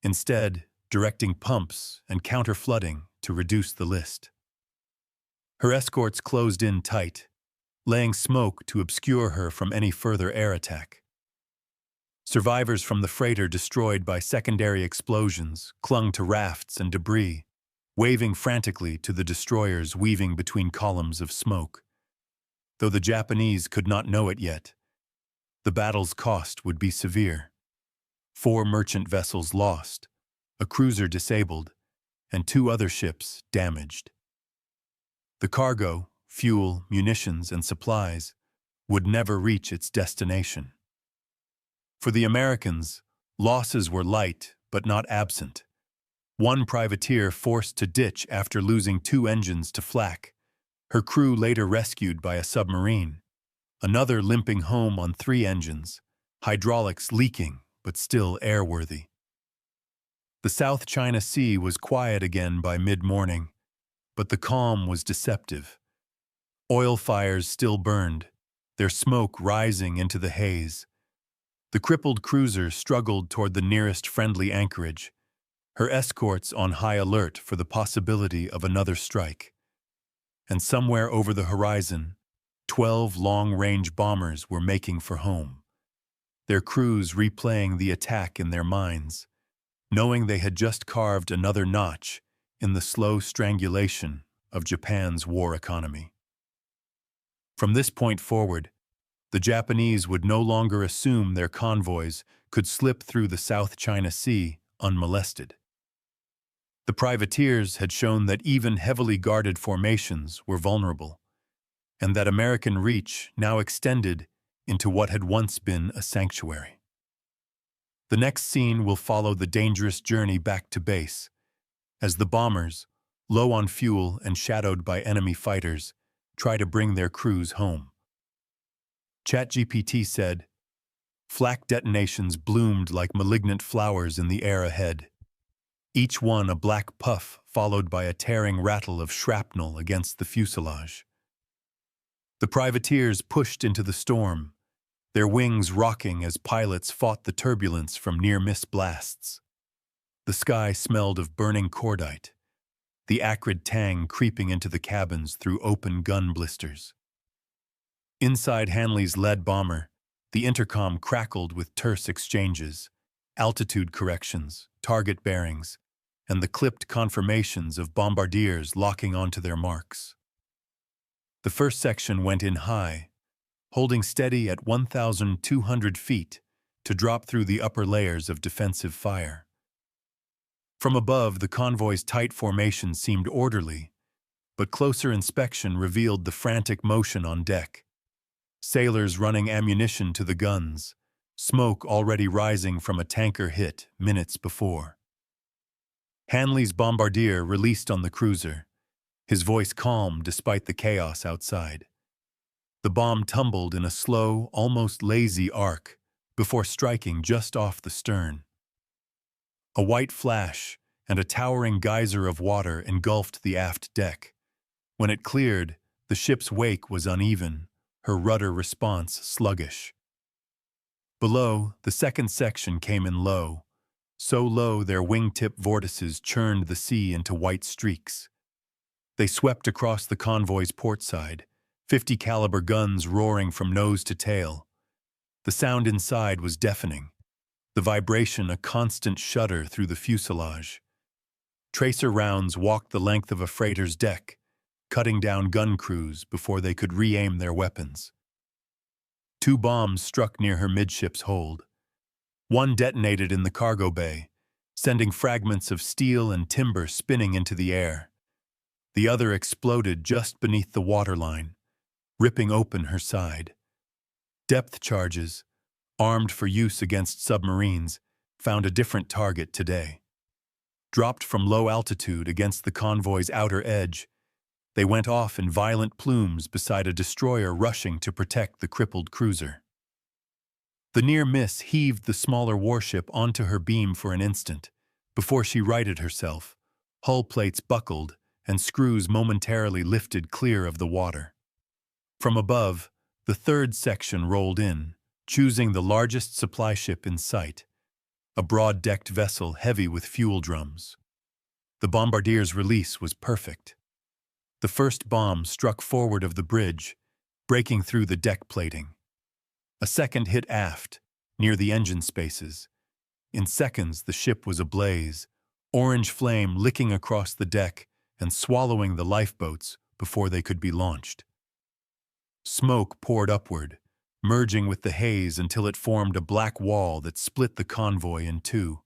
Speaker 1: instead directing pumps and counter-flooding to reduce the list. Her escorts closed in tight, laying smoke to obscure her from any further air attack. Survivors from the freighter destroyed by secondary explosions clung to rafts and debris, waving frantically to the destroyers weaving between columns of smoke. Though the Japanese could not know it yet, the battle's cost would be severe. 4 merchant vessels lost, a cruiser disabled, and 2 other ships damaged. The cargo, fuel, munitions, and supplies would never reach its destination. For the Americans, losses were light but not absent. One privateer forced to ditch after losing 2 engines to flak, her crew later rescued by a submarine. Another limping home on 3 engines, hydraulics leaking but still airworthy. The South China Sea was quiet again by mid-morning, but the calm was deceptive. Oil fires still burned, their smoke rising into the haze. The crippled cruiser struggled toward the nearest friendly anchorage, her escorts on high alert for the possibility of another strike. And somewhere over the horizon, 12 long-range bombers were making for home, their crews replaying the attack in their minds, knowing they had just carved another notch in the slow strangulation of Japan's war economy. From this point forward, the Japanese would no longer assume their convoys could slip through the South China Sea unmolested. The privateers had shown that even heavily guarded formations were vulnerable, and that American reach now extended into what had once been a sanctuary. The next scene will follow the dangerous journey back to base, as the bombers, low on fuel and shadowed by enemy fighters, try to bring their crews home. ChatGPT said, "Flak detonations bloomed like malignant flowers in the air ahead, each one a black puff followed by a tearing rattle of shrapnel against the fuselage." The privateers pushed into the storm, their wings rocking as pilots fought the turbulence from near-miss blasts. The sky smelled of burning cordite, the acrid tang creeping into the cabins through open gun blisters. Inside Hanley's lead bomber, the intercom crackled with terse exchanges, altitude corrections, target bearings, and the clipped confirmations of bombardiers locking onto their marks. The first section went in high, holding steady at 1,200 feet to drop through the upper layers of defensive fire. From above, the convoy's tight formation seemed orderly, but closer inspection revealed the frantic motion on deck. Sailors running ammunition to the guns, smoke already rising from a tanker hit minutes before. Hanley's bombardier released on the cruiser, his voice calm despite the chaos outside. The bomb tumbled in a slow, almost lazy arc before striking just off the stern. A white flash and a towering geyser of water engulfed the aft deck. When it cleared, the ship's wake was uneven, her rudder response sluggish. Below, the second section came in low, so low their wingtip vortices churned the sea into white streaks. They swept across the convoy's port side, 50 caliber guns roaring from nose to tail. The sound inside was deafening, the vibration a constant shudder through the fuselage. Tracer rounds walked the length of a freighter's deck, cutting down gun crews before they could re-aim their weapons. 2 bombs struck near her midships hold. One detonated in the cargo bay, sending fragments of steel and timber spinning into the air. The other exploded just beneath the waterline, ripping open her side. Depth charges, armed for use against submarines, found a different target today. Dropped from low altitude against the convoy's outer edge, they went off in violent plumes beside a destroyer rushing to protect the crippled cruiser. The near miss heaved the smaller warship onto her beam for an instant, before she righted herself, hull plates buckled and screws momentarily lifted clear of the water. From above, the third section rolled in, choosing the largest supply ship in sight, a broad-decked vessel heavy with fuel drums. The bombardier's release was perfect. The first bomb struck forward of the bridge, breaking through the deck plating. A second hit aft, near the engine spaces. In seconds, the ship was ablaze, orange flame licking across the deck and swallowing the lifeboats before they could be launched. Smoke poured upward, merging with the haze until it formed a black wall that split the convoy in 2.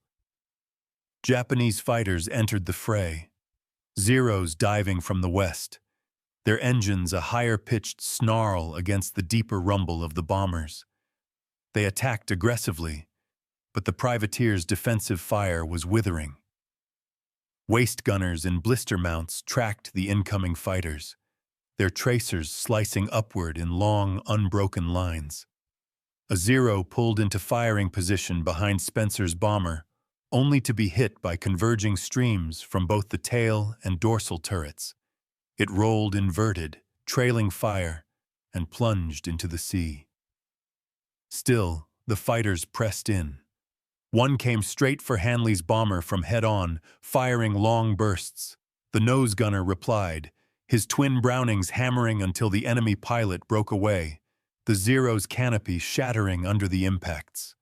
Speaker 1: Japanese fighters entered the fray, Zeros diving from the west, their engines a higher-pitched snarl against the deeper rumble of the bombers. They attacked aggressively, but the privateers' defensive fire was withering. Waist gunners in blister mounts tracked the incoming fighters, their tracers slicing upward in long, unbroken lines. A Zero pulled into firing position behind Spencer's bomber, only to be hit by converging streams from both the tail and dorsal turrets. It rolled inverted, trailing fire, and plunged into the sea. Still, the fighters pressed in. One came straight for Hanley's bomber from head-on, firing long bursts. The nose gunner replied, his twin Brownings hammering until the enemy pilot broke away, the Zero's canopy shattering under the impacts.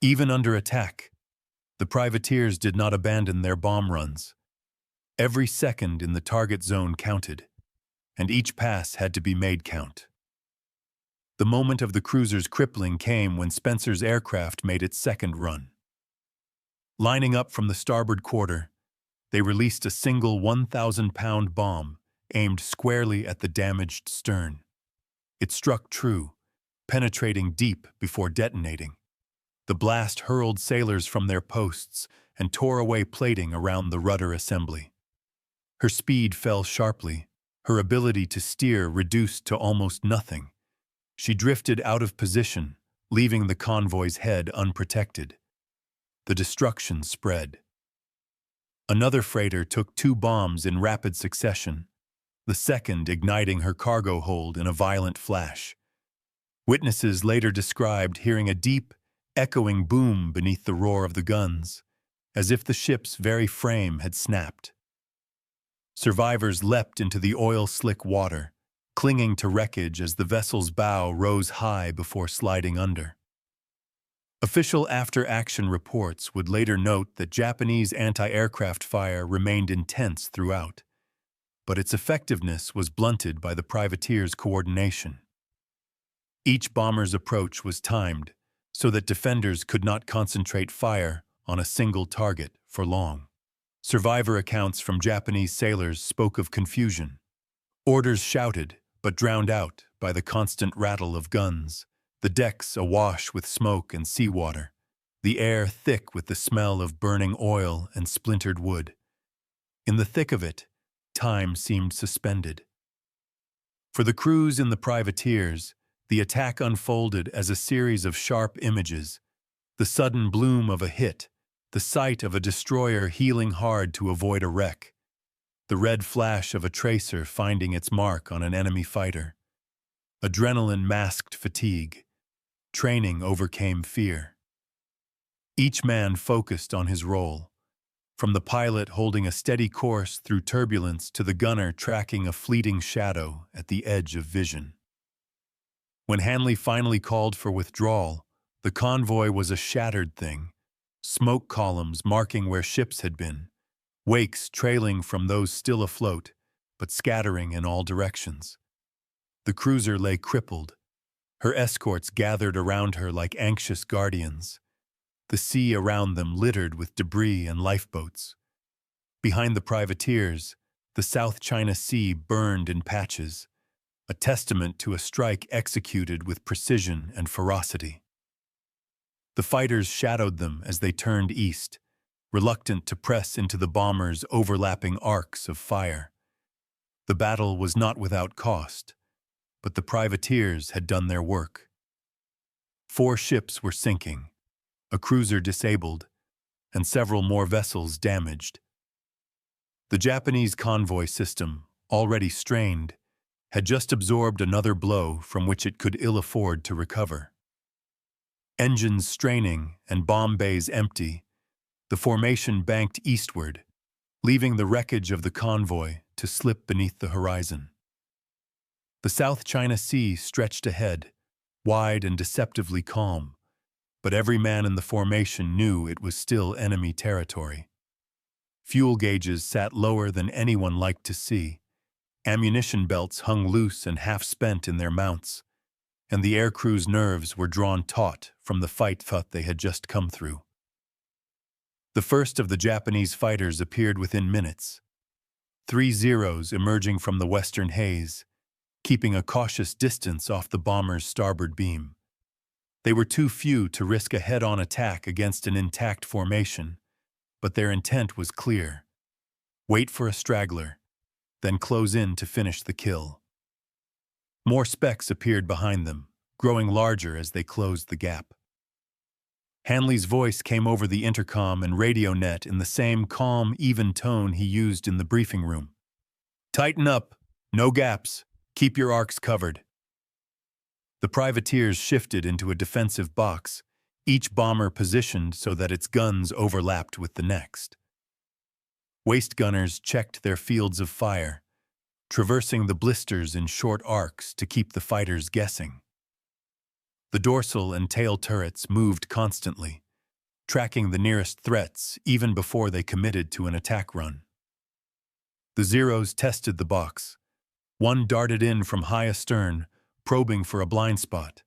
Speaker 1: Even under attack, the privateers did not abandon their bomb runs. Every second in the target zone counted, and each pass had to be made count. The moment of the cruiser's crippling came when Spencer's aircraft made its second run. Lining up from the starboard quarter, they released a single 1,000-pound bomb aimed squarely at the damaged stern. It struck true, penetrating deep before detonating. The blast hurled sailors from their posts and tore away plating around the rudder assembly. Her speed fell sharply, her ability to steer reduced to almost nothing. She drifted out of position, leaving the convoy's head unprotected. The destruction spread. Another freighter took 2 bombs in rapid succession, the second igniting her cargo hold in a violent flash. Witnesses later described hearing a deep, echoing boom beneath the roar of the guns, as if the ship's very frame had snapped. Survivors leapt into the oil-slick water, clinging to wreckage as the vessel's bow rose high before sliding under. Official after-action reports would later note that Japanese anti-aircraft fire remained intense throughout, but its effectiveness was blunted by the privateers' coordination. Each bomber's approach was timed so that defenders could not concentrate fire on a single target for long. Survivor accounts from Japanese sailors spoke of confusion. Orders shouted, but drowned out by the constant rattle of guns, the decks awash with smoke and seawater, the air thick with the smell of burning oil and splintered wood. In the thick of it, time seemed suspended. For the crews in the privateers, the attack unfolded as a series of sharp images, the sudden bloom of a hit, the sight of a destroyer heeling hard to avoid a wreck, the red flash of a tracer finding its mark on an enemy fighter. Adrenaline masked fatigue. Training overcame fear. Each man focused on his role, from the pilot holding a steady course through turbulence to the gunner tracking a fleeting shadow at the edge of vision. When Hanley finally called for withdrawal, the convoy was a shattered thing, smoke columns marking where ships had been, wakes trailing from those still afloat, but scattering in all directions. The cruiser lay crippled, her escorts gathered around her like anxious guardians, the sea around them littered with debris and lifeboats. Behind the privateers, the South China Sea burned in patches, a testament to a strike executed with precision and ferocity. The fighters shadowed them as they turned east, reluctant to press into the bombers' overlapping arcs of fire. The battle was not without cost, but the privateers had done their work. 4 ships were sinking, a cruiser disabled, and several more vessels damaged. The Japanese convoy system, already strained, had just absorbed another blow from which it could ill afford to recover. Engines straining and bomb bays empty, the formation banked eastward, leaving the wreckage of the convoy to slip beneath the horizon. The South China Sea stretched ahead, wide and deceptively calm, but every man in the formation knew it was still enemy territory. Fuel gauges sat lower than anyone liked to see. Ammunition belts hung loose and half-spent in their mounts, and the aircrew's nerves were drawn taut from the fight they had just come through. The first of the Japanese fighters appeared within minutes. 3 Zeros emerging from the western haze, keeping a cautious distance off the bomber's starboard beam. They were too few to risk a head-on attack against an intact formation, but their intent was clear. Wait for a straggler, then close in to finish the kill. More specks appeared behind them, growing larger as they closed the gap. Hanley's voice came over the intercom and radio net in the same calm, even tone he used in the briefing room. "Tighten up, no gaps, keep your arcs covered." The privateers shifted into a defensive box, each bomber positioned so that its guns overlapped with the next. Waist gunners checked their fields of fire, traversing the blisters in short arcs to keep the fighters guessing. The dorsal and tail turrets moved constantly, tracking the nearest threats even before they committed to an attack run. The Zeros tested the box. One darted in from high astern, probing for a blind spot,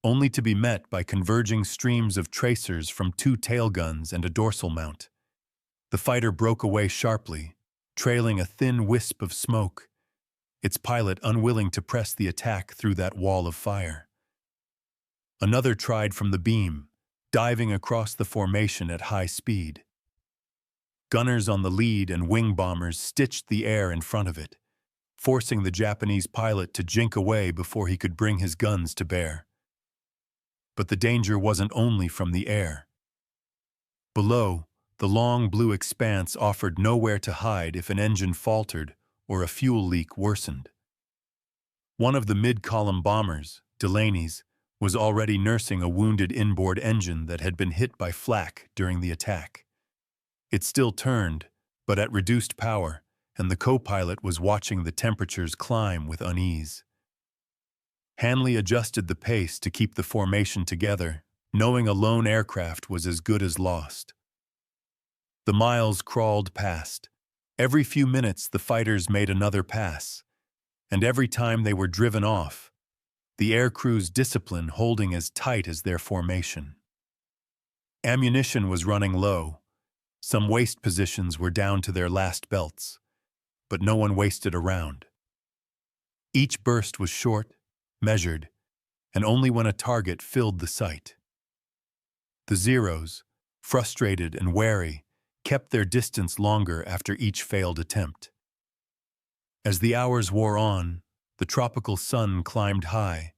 Speaker 1: only to be met by converging streams of tracers from 2 tail guns and a dorsal mount. The fighter broke away sharply, trailing a thin wisp of smoke, its pilot unwilling to press the attack through that wall of fire. Another tried from the beam, diving across the formation at high speed. Gunners on the lead and wing bombers stitched the air in front of it, forcing the Japanese pilot to jink away before he could bring his guns to bear. But the danger wasn't only from the air. Below, the long blue expanse offered nowhere to hide if an engine faltered or a fuel leak worsened. One of the mid-column bombers, Delaney's, was already nursing a wounded inboard engine that had been hit by flak during the attack. It still turned, but at reduced power, and the co-pilot was watching the temperatures climb with unease. Hanley adjusted the pace to keep the formation together, knowing a lone aircraft was as good as lost. The miles crawled past. Every few minutes the fighters made another pass, and every time they were driven off, the aircrew's discipline holding as tight as their formation. Ammunition was running low. Some waist positions were down to their last belts, but no one wasted a round. Each burst was short, measured, and only when a target filled the sight. The Zeros, frustrated and wary, kept their distance longer after each failed attempt. As the hours wore on, the tropical sun climbed high,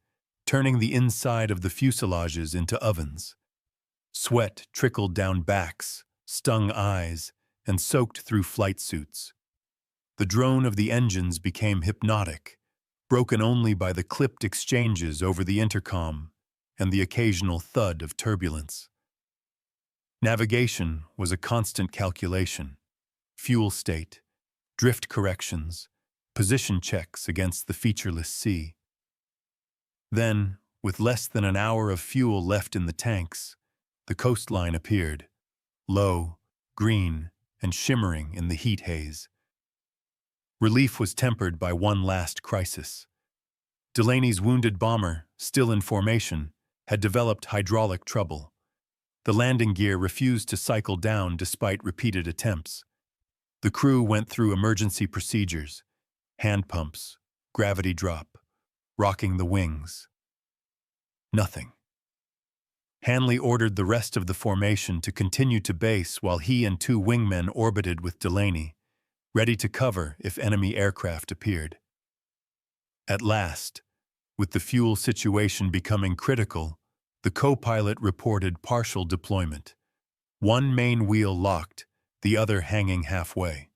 Speaker 1: turning the inside of the fuselages into ovens. Sweat trickled down backs, stung eyes, and soaked through flight suits. The drone of the engines became hypnotic, broken only by the clipped exchanges over the intercom and the occasional thud of turbulence. Navigation was a constant calculation: fuel state, drift corrections, position checks against the featureless sea. Then, with less than an hour of fuel left in the tanks, the coastline appeared, low, green, and shimmering in the heat haze. Relief was tempered by one last crisis. Delaney's wounded bomber, still in formation, had developed hydraulic trouble. The landing gear refused to cycle down despite repeated attempts. The crew went through emergency procedures: hand pumps, gravity drop, rocking the wings. Nothing. Hanley ordered the rest of the formation to continue to base while he and 2 wingmen orbited with Delaney, ready to cover if enemy aircraft appeared. At last, with the fuel situation becoming critical, the co-pilot reported partial deployment. One main wheel locked, the other hanging halfway.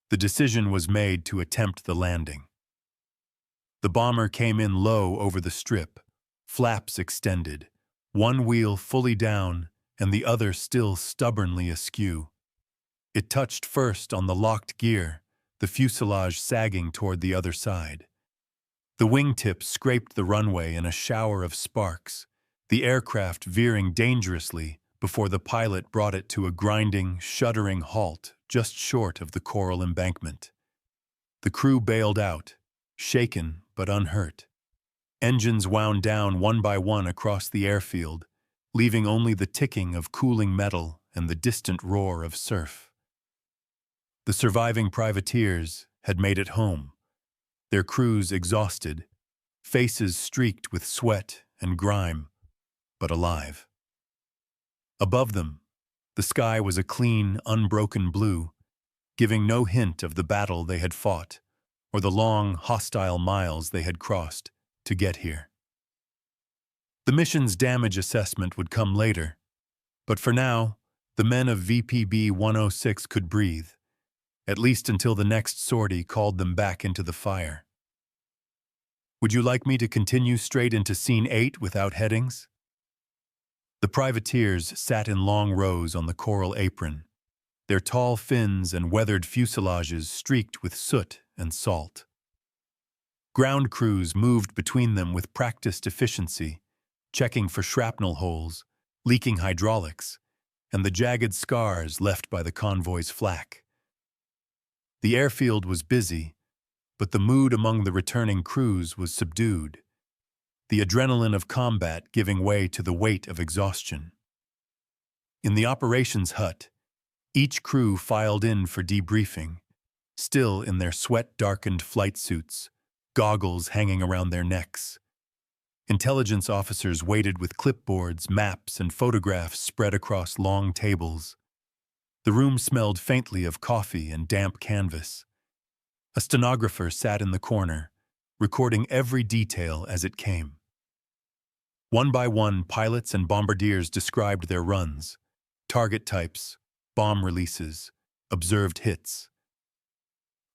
Speaker 1: The decision was made to attempt the landing. The bomber came in low over the strip, flaps extended, one wheel fully down and the other still stubbornly askew. It touched first on the locked gear, the fuselage sagging toward the other side. The wingtips scraped the runway in a shower of sparks, the aircraft veering dangerously before the pilot brought it to a grinding, shuddering halt just short of the coral embankment. The crew bailed out, shaken but unhurt. Engines wound down one by one across the airfield, leaving only the ticking of cooling metal and the distant roar of surf. The surviving privateers had made it home, their crews exhausted, faces streaked with sweat and grime, but alive. Above them, the sky was a clean, unbroken blue, giving no hint of the battle they had fought or the long, hostile miles they had crossed to get here. The mission's damage assessment would come later, but for now, the men of PB4Y-2 could breathe, at least until the next sortie called them back into the fire. Would you like me to continue straight into Scene 8 without headings? The privateers sat in long rows on the coral apron, their tall fins and weathered fuselages streaked with soot and salt. Ground crews moved between them with practiced efficiency, checking for shrapnel holes, leaking hydraulics, and the jagged scars left by the convoy's flak. The airfield was busy, but the mood among the returning crews was subdued, the adrenaline of combat giving way to the weight of exhaustion. In the operations hut, each crew filed in for debriefing, still in their sweat-darkened flight suits, goggles hanging around their necks. Intelligence officers waited with clipboards, maps, and photographs spread across long tables. The room smelled faintly of coffee and damp canvas. A stenographer sat in the corner, recording every detail as it came. One by one, pilots and bombardiers described their runs, target types, bomb releases, observed hits.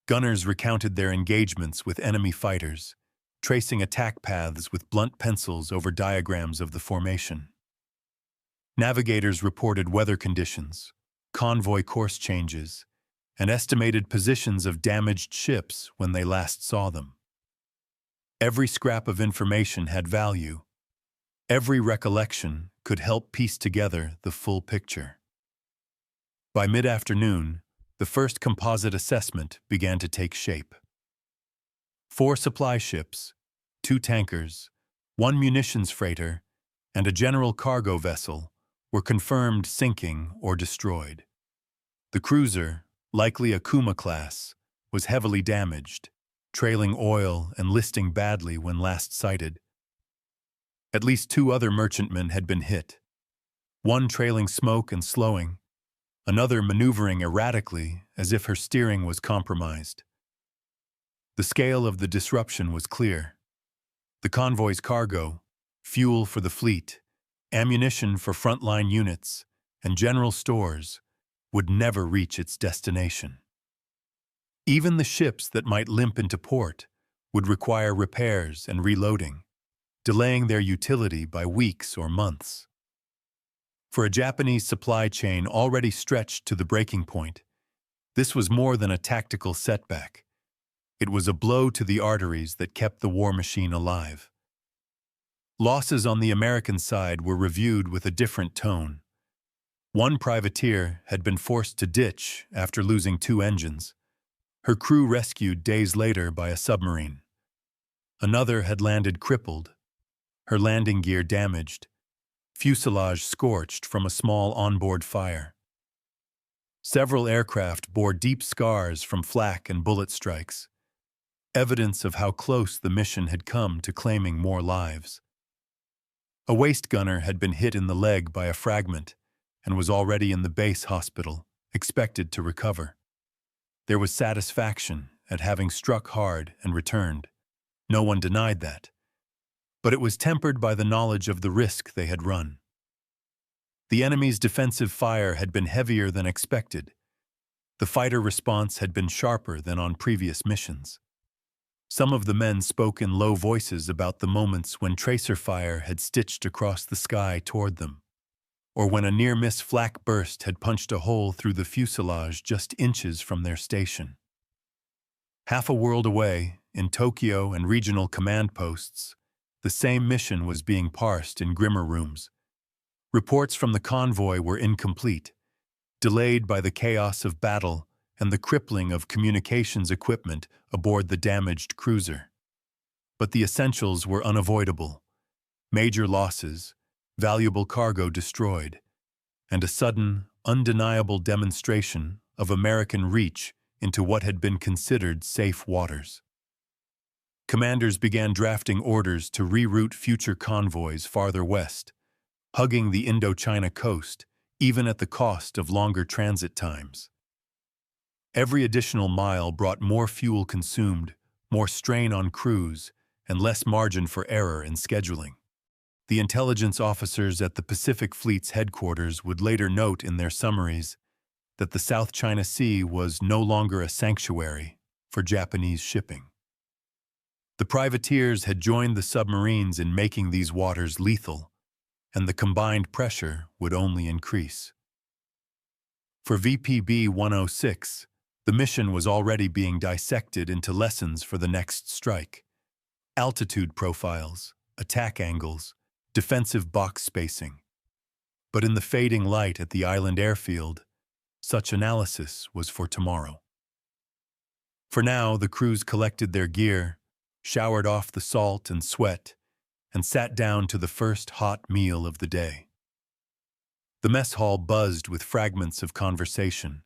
Speaker 1: Gunners recounted their engagements with enemy fighters, tracing attack paths with blunt pencils over diagrams of the formation. Navigators reported weather conditions, convoy course changes, and estimated positions of damaged ships when they last saw them. Every scrap of information had value. Every recollection could help piece together the full picture. By mid-afternoon, the first composite assessment began to take shape. 4 supply ships, 2 tankers, 1 munitions freighter, and a general cargo vessel were confirmed sinking or destroyed. The cruiser, likely a Kuma class, was heavily damaged, trailing oil and listing badly when last sighted. At least 2 other merchantmen had been hit, one trailing smoke and slowing, another maneuvering erratically as if her steering was compromised. The scale of the disruption was clear. The convoy's cargo, fuel for the fleet, ammunition for frontline units, and general stores would never reach its destination. Even the ships that might limp into port would require repairs and reloading, delaying their utility by weeks or months. For a Japanese supply chain already stretched to the breaking point, this was more than a tactical setback. It was a blow to the arteries that kept the war machine alive. Losses on the American side were reviewed with a different tone. One privateer had been forced to ditch after losing 2 engines, her crew rescued days later by a submarine. Another had landed crippled, her landing gear damaged, fuselage scorched from a small onboard fire. Several aircraft bore deep scars from flak and bullet strikes, evidence of how close the mission had come to claiming more lives. A waist gunner had been hit in the leg by a fragment and was already in the base hospital, expected to recover. There was satisfaction at having struck hard and returned. No one denied that. But it was tempered by the knowledge of the risk they had run. The enemy's defensive fire had been heavier than expected. The fighter response had been sharper than on previous missions. Some of the men spoke in low voices about the moments when tracer fire had stitched across the sky toward them, or when a near-miss flak burst had punched a hole through the fuselage just inches from their station. Half a world away, in Tokyo and regional command posts, the same mission was being parsed in grimmer rooms. Reports from the convoy were incomplete, delayed by the chaos of battle and the crippling of communications equipment aboard the damaged cruiser. But the essentials were unavoidable: major losses, valuable cargo destroyed, and a sudden, undeniable demonstration of American reach into what had been considered safe waters. Commanders began drafting orders to reroute future convoys farther west, hugging the Indochina coast, even at the cost of longer transit times. Every additional mile brought more fuel consumed, more strain on crews, and less margin for error in scheduling. The intelligence officers at the Pacific Fleet's headquarters would later note in their summaries that the South China Sea was no longer a sanctuary for Japanese shipping. The privateers had joined the submarines in making these waters lethal, and the combined pressure would only increase. For PB4Y-2, the mission was already being dissected into lessons for the next strike: altitude profiles, attack angles, defensive box spacing. But in the fading light at the island airfield, such analysis was for tomorrow. For now, the crews collected their gear, showered off the salt and sweat, and sat down to the first hot meal of the day. The mess hall buzzed with fragments of conversation,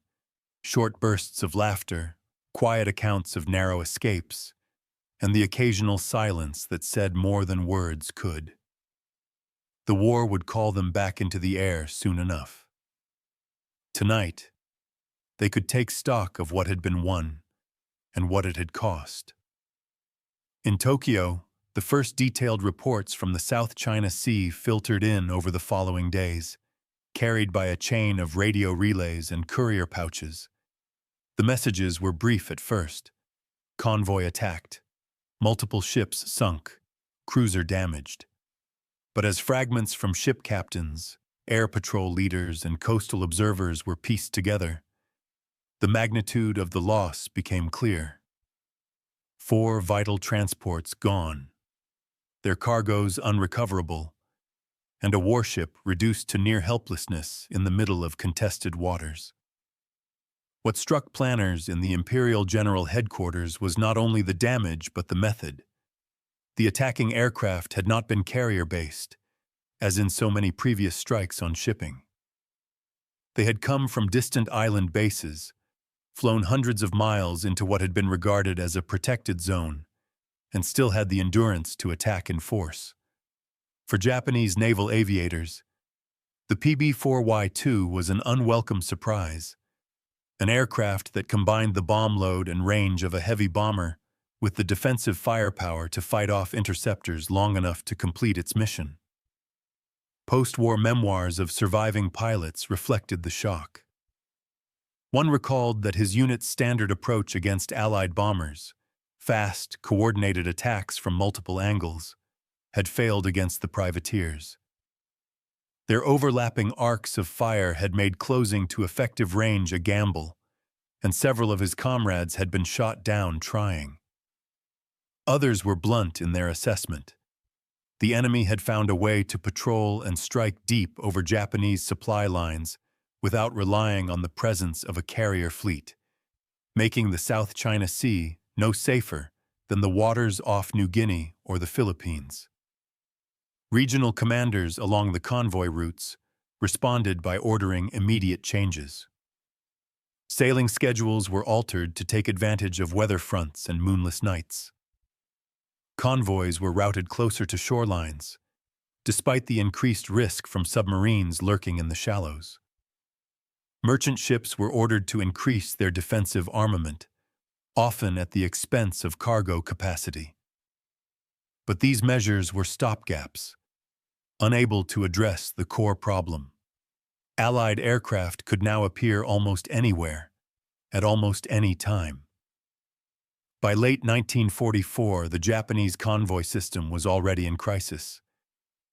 Speaker 1: short bursts of laughter, quiet accounts of narrow escapes, and the occasional silence that said more than words could. The war would call them back into the air soon enough. Tonight, they could take stock of what had been won and what it had cost. In Tokyo, the first detailed reports from the South China Sea filtered in over the following days, carried by a chain of radio relays and courier pouches. The messages were brief at first: convoy attacked, multiple ships sunk, cruiser damaged. But as fragments from ship captains, air patrol leaders, and coastal observers were pieced together, the magnitude of the loss became clear. 4 vital transports gone, their cargoes unrecoverable, and a warship reduced to near helplessness in the middle of contested waters. What struck planners in the Imperial General Headquarters was not only the damage but the method. The attacking aircraft had not been carrier-based, as in so many previous strikes on shipping. They had come from distant island bases, flown hundreds of miles into what had been regarded as a protected zone, and still had the endurance to attack in force. For Japanese naval aviators, the PB4Y-2 was an unwelcome surprise, an aircraft that combined the bomb load and range of a heavy bomber with the defensive firepower to fight off interceptors long enough to complete its mission. Post-war memoirs of surviving pilots reflected the shock. One recalled that his unit's standard approach against Allied bombers, fast, coordinated attacks from multiple angles, had failed against the privateers. Their overlapping arcs of fire had made closing to effective range a gamble, and several of his comrades had been shot down trying. Others were blunt in their assessment. The enemy had found a way to patrol and strike deep over Japanese supply lines without relying on the presence of a carrier fleet, making the South China Sea no safer than the waters off New Guinea or the Philippines. Regional commanders along the convoy routes responded by ordering immediate changes. Sailing schedules were altered to take advantage of weather fronts and moonless nights. Convoys were routed closer to shorelines, despite the increased risk from submarines lurking in the shallows. Merchant ships were ordered to increase their defensive armament, often at the expense of cargo capacity. But these measures were stopgaps, unable to address the core problem. Allied aircraft could now appear almost anywhere, at almost any time. By late 1944, the Japanese convoy system was already in crisis.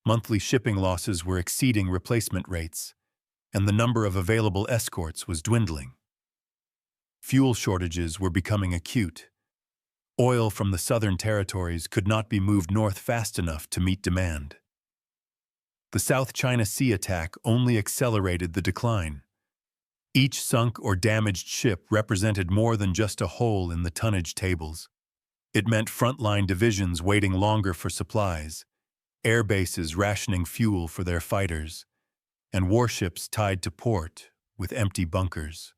Speaker 1: Monthly shipping losses were exceeding replacement rates, and the number of available escorts was dwindling. Fuel shortages were becoming acute. Oil from the southern territories could not be moved north fast enough to meet demand. The South China Sea attack only accelerated the decline. Each sunk or damaged ship represented more than just a hole in the tonnage tables. It meant frontline divisions waiting longer for supplies, air bases rationing fuel for their fighters, and warships tied to port with empty bunkers.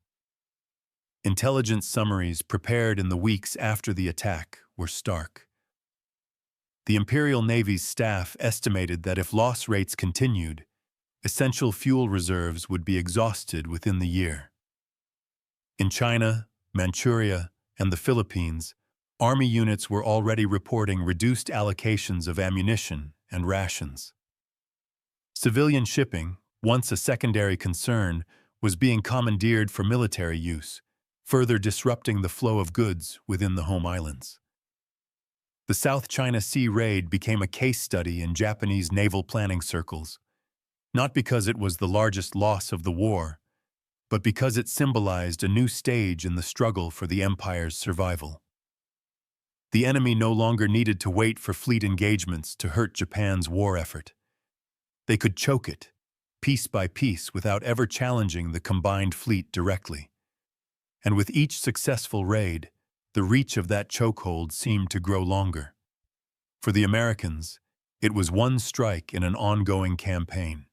Speaker 1: Intelligence summaries prepared in the weeks after the attack were stark. The Imperial Navy's staff estimated that if loss rates continued, essential fuel reserves would be exhausted within the year. In China, Manchuria, and the Philippines, Army units were already reporting reduced allocations of ammunition and rations. Civilian shipping, once a secondary concern, was being commandeered for military use, further disrupting the flow of goods within the home islands. The South China Sea raid became a case study in Japanese naval planning circles, not because it was the largest loss of the war, but because it symbolized a new stage in the struggle for the empire's survival. The enemy no longer needed to wait for fleet engagements to hurt Japan's war effort. They could choke it, piece by piece, without ever challenging the combined fleet directly. And with each successful raid, the reach of that chokehold seemed to grow longer. For the Americans, it was one strike in an ongoing campaign.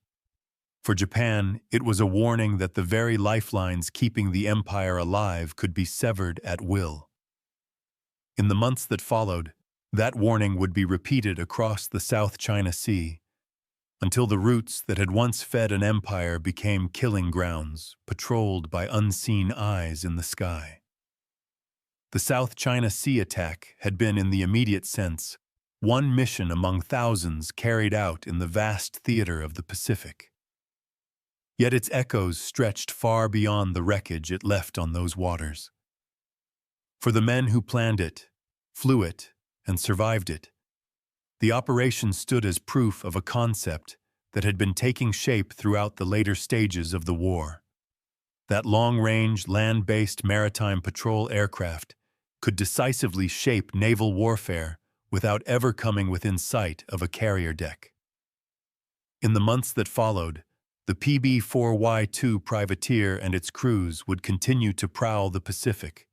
Speaker 1: For Japan, it was a warning that the very lifelines keeping the empire alive could be severed at will. In the months that followed, that warning would be repeated across the South China Sea, until the routes that had once fed an empire became killing grounds, patrolled by unseen eyes in the sky. The South China Sea attack had been, in the immediate sense, one mission among thousands carried out in the vast theater of the Pacific. Yet its echoes stretched far beyond the wreckage it left on those waters. For the men who planned it, flew it, and survived it, the operation stood as proof of a concept that had been taking shape throughout the later stages of the war. That long-range, land-based maritime patrol aircraft could decisively shape naval warfare without ever coming within sight of a carrier deck. In the months that followed, the PB4Y-2 privateer and its crews would continue to prowl the Pacific,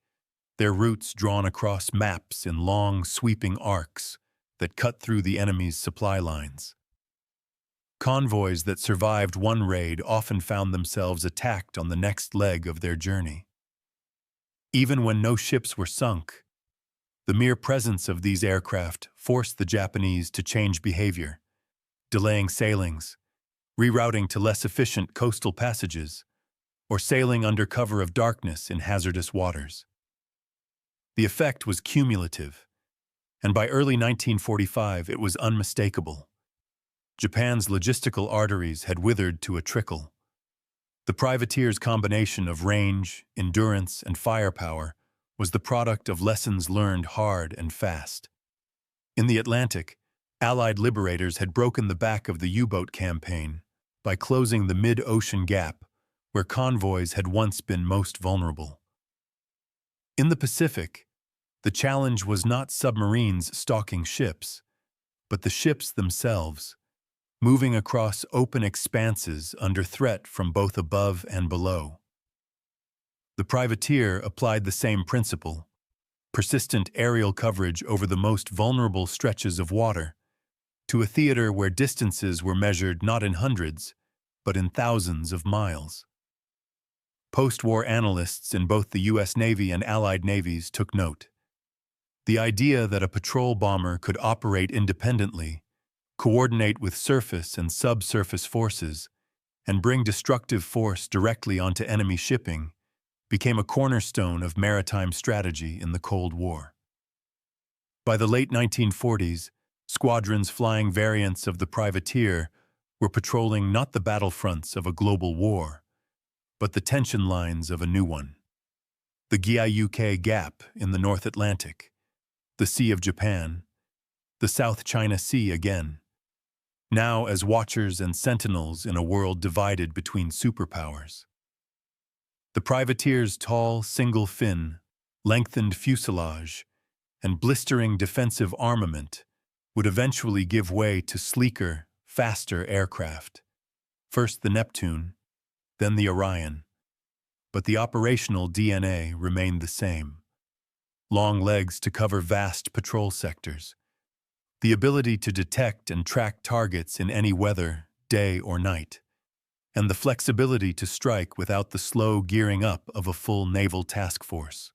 Speaker 1: their routes drawn across maps in long, sweeping arcs that cut through the enemy's supply lines. Convoys that survived one raid often found themselves attacked on the next leg of their journey. Even when no ships were sunk, the mere presence of these aircraft forced the Japanese to change behavior, delaying sailings, rerouting to less efficient coastal passages, or sailing under cover of darkness in hazardous waters. The effect was cumulative, and by early 1945 it was unmistakable. Japan's logistical arteries had withered to a trickle. The privateer's combination of range, endurance, and firepower was the product of lessons learned hard and fast. In the Atlantic, Allied liberators had broken the back of the U-boat campaign by closing the mid-ocean gap where convoys had once been most vulnerable. In the Pacific, the challenge was not submarines stalking ships, but the ships themselves, moving across open expanses under threat from both above and below. The privateer applied the same principle, persistent aerial coverage over the most vulnerable stretches of water, to a theater where distances were measured not in hundreds, but in thousands of miles. Post-war analysts in both the U.S. Navy and Allied navies took note. The idea that a patrol bomber could operate independently, coordinate with surface and subsurface forces, and bring destructive force directly onto enemy shipping became a cornerstone of maritime strategy in the Cold War. By the late 1940s, squadrons flying variants of the privateer were patrolling not the battlefronts of a global war, but the tension lines of a new one. The Gyayuke Gap in the North Atlantic, the Sea of Japan, the South China Sea again, now as watchers and sentinels in a world divided between superpowers. The privateer's tall, single fin, lengthened fuselage, and blistering defensive armament would eventually give way to sleeker, faster aircraft. First the Neptune, then the Orion. But the operational DNA remained the same. Long legs to cover vast patrol sectors. The ability to detect and track targets in any weather, day or night. and the flexibility to strike without the slow gearing up of a full naval task force.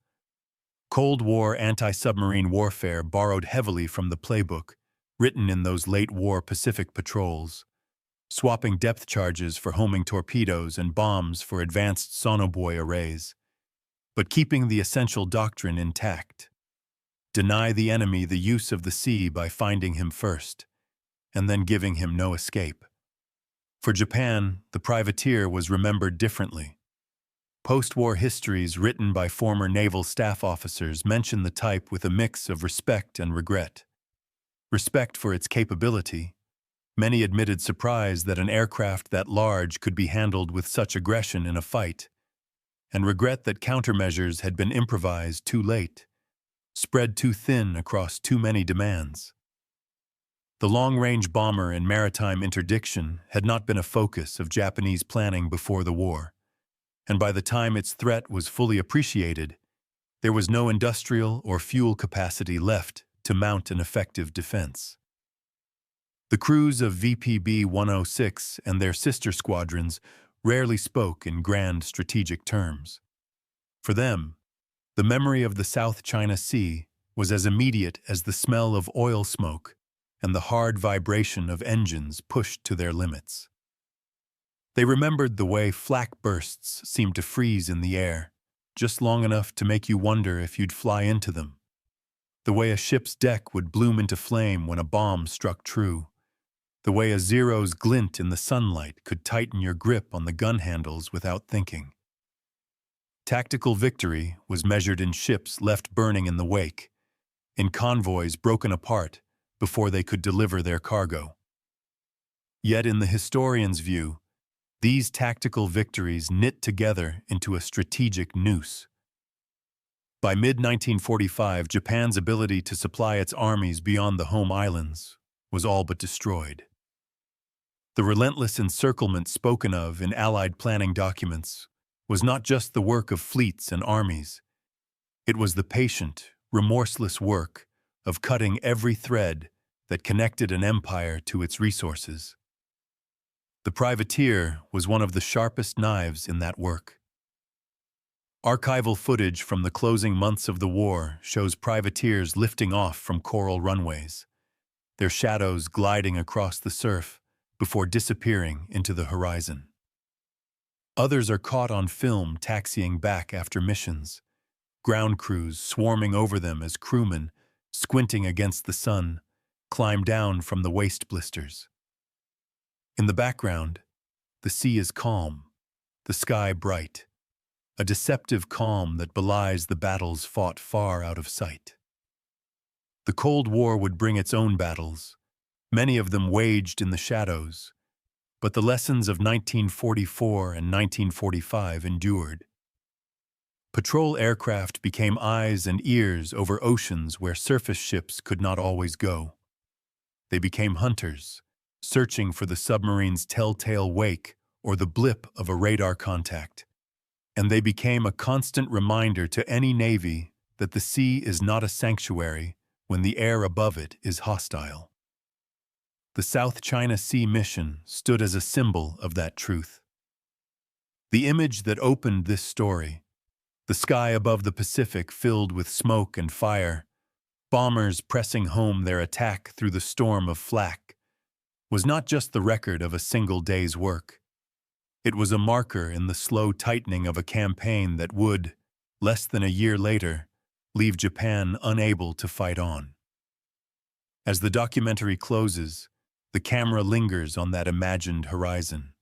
Speaker 1: Cold War anti-submarine warfare borrowed heavily from the playbook written in those late-war Pacific patrols, swapping depth charges for homing torpedoes and bombs for advanced sonobuoy arrays, but keeping the essential doctrine intact. Deny the enemy the use of the sea by finding him first, and then giving him no escape. For Japan, the privateer was remembered differently. Post-war histories written by former naval staff officers mention the type with a mix of respect and regret. Respect for its capability. Many admitted surprise that an aircraft that large could be handled with such aggression in a fight, and regret that countermeasures had been improvised too late, spread too thin across too many demands. The long-range bomber and maritime interdiction had not been a focus of Japanese planning before the war, and by the time its threat was fully appreciated, there was no industrial or fuel capacity left to mount an effective defense. The crews of PB4Y-2 and their sister squadrons rarely spoke in grand strategic terms. For them, the memory of the South China Sea was as immediate as the smell of oil smoke and the hard vibration of engines pushed to their limits. They remembered the way flak bursts seemed to freeze in the air, just long enough to make you wonder if you'd fly into them. The way a ship's deck would bloom into flame when a bomb struck true. The way a Zero's glint in the sunlight could tighten your grip on the gun handles without thinking. Tactical victory was measured in ships left burning in the wake, in convoys broken apart before they could deliver their cargo. Yet in the historian's view, these tactical victories knit together into a strategic noose. By mid-1945, Japan's ability to supply its armies beyond the home islands was all but destroyed. The relentless encirclement spoken of in Allied planning documents was not just the work of fleets and armies. It was the patient, remorseless work of cutting every thread that connected an empire to its resources. The privateer was one of the sharpest knives in that work. Archival footage from the closing months of the war shows privateers lifting off from coral runways, their shadows gliding across the surf before disappearing into the horizon. Others are caught on film taxiing back after missions, ground crews swarming over them as crewmen, squinting against the sun, climb down from the waste blisters. In the background, the sea is calm, the sky bright, a deceptive calm that belies the battles fought far out of sight. The Cold War would bring its own battles, many of them waged in the shadows, but the lessons of 1944 and 1945 endured. Patrol aircraft became eyes and ears over oceans where surface ships could not always go. They became hunters, searching for the submarine's telltale wake or the blip of a radar contact. And they became a constant reminder to any navy that the sea is not a sanctuary when the air above it is hostile. The South China Sea mission stood as a symbol of that truth. The image that opened this story, the sky above the Pacific filled with smoke and fire, bombers pressing home their attack through the storm of flak, was not just the record of a single day's work. It was a marker in the slow tightening of a campaign that would, less than a year later, leave Japan unable to fight on. As the documentary closes, the camera lingers on that imagined horizon.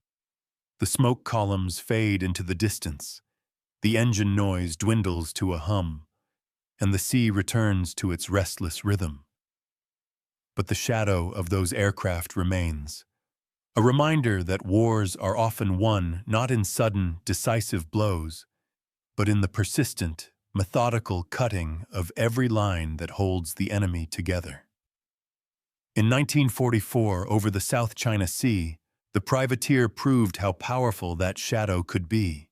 Speaker 1: The smoke columns fade into the distance, the engine noise dwindles to a hum, and the sea returns to its restless rhythm. But the shadow of those aircraft remains, a reminder that wars are often won not in sudden, decisive blows, but in the persistent, methodical cutting of every line that holds the enemy together. In 1944, over the South China Sea, the privateer proved how powerful that shadow could be.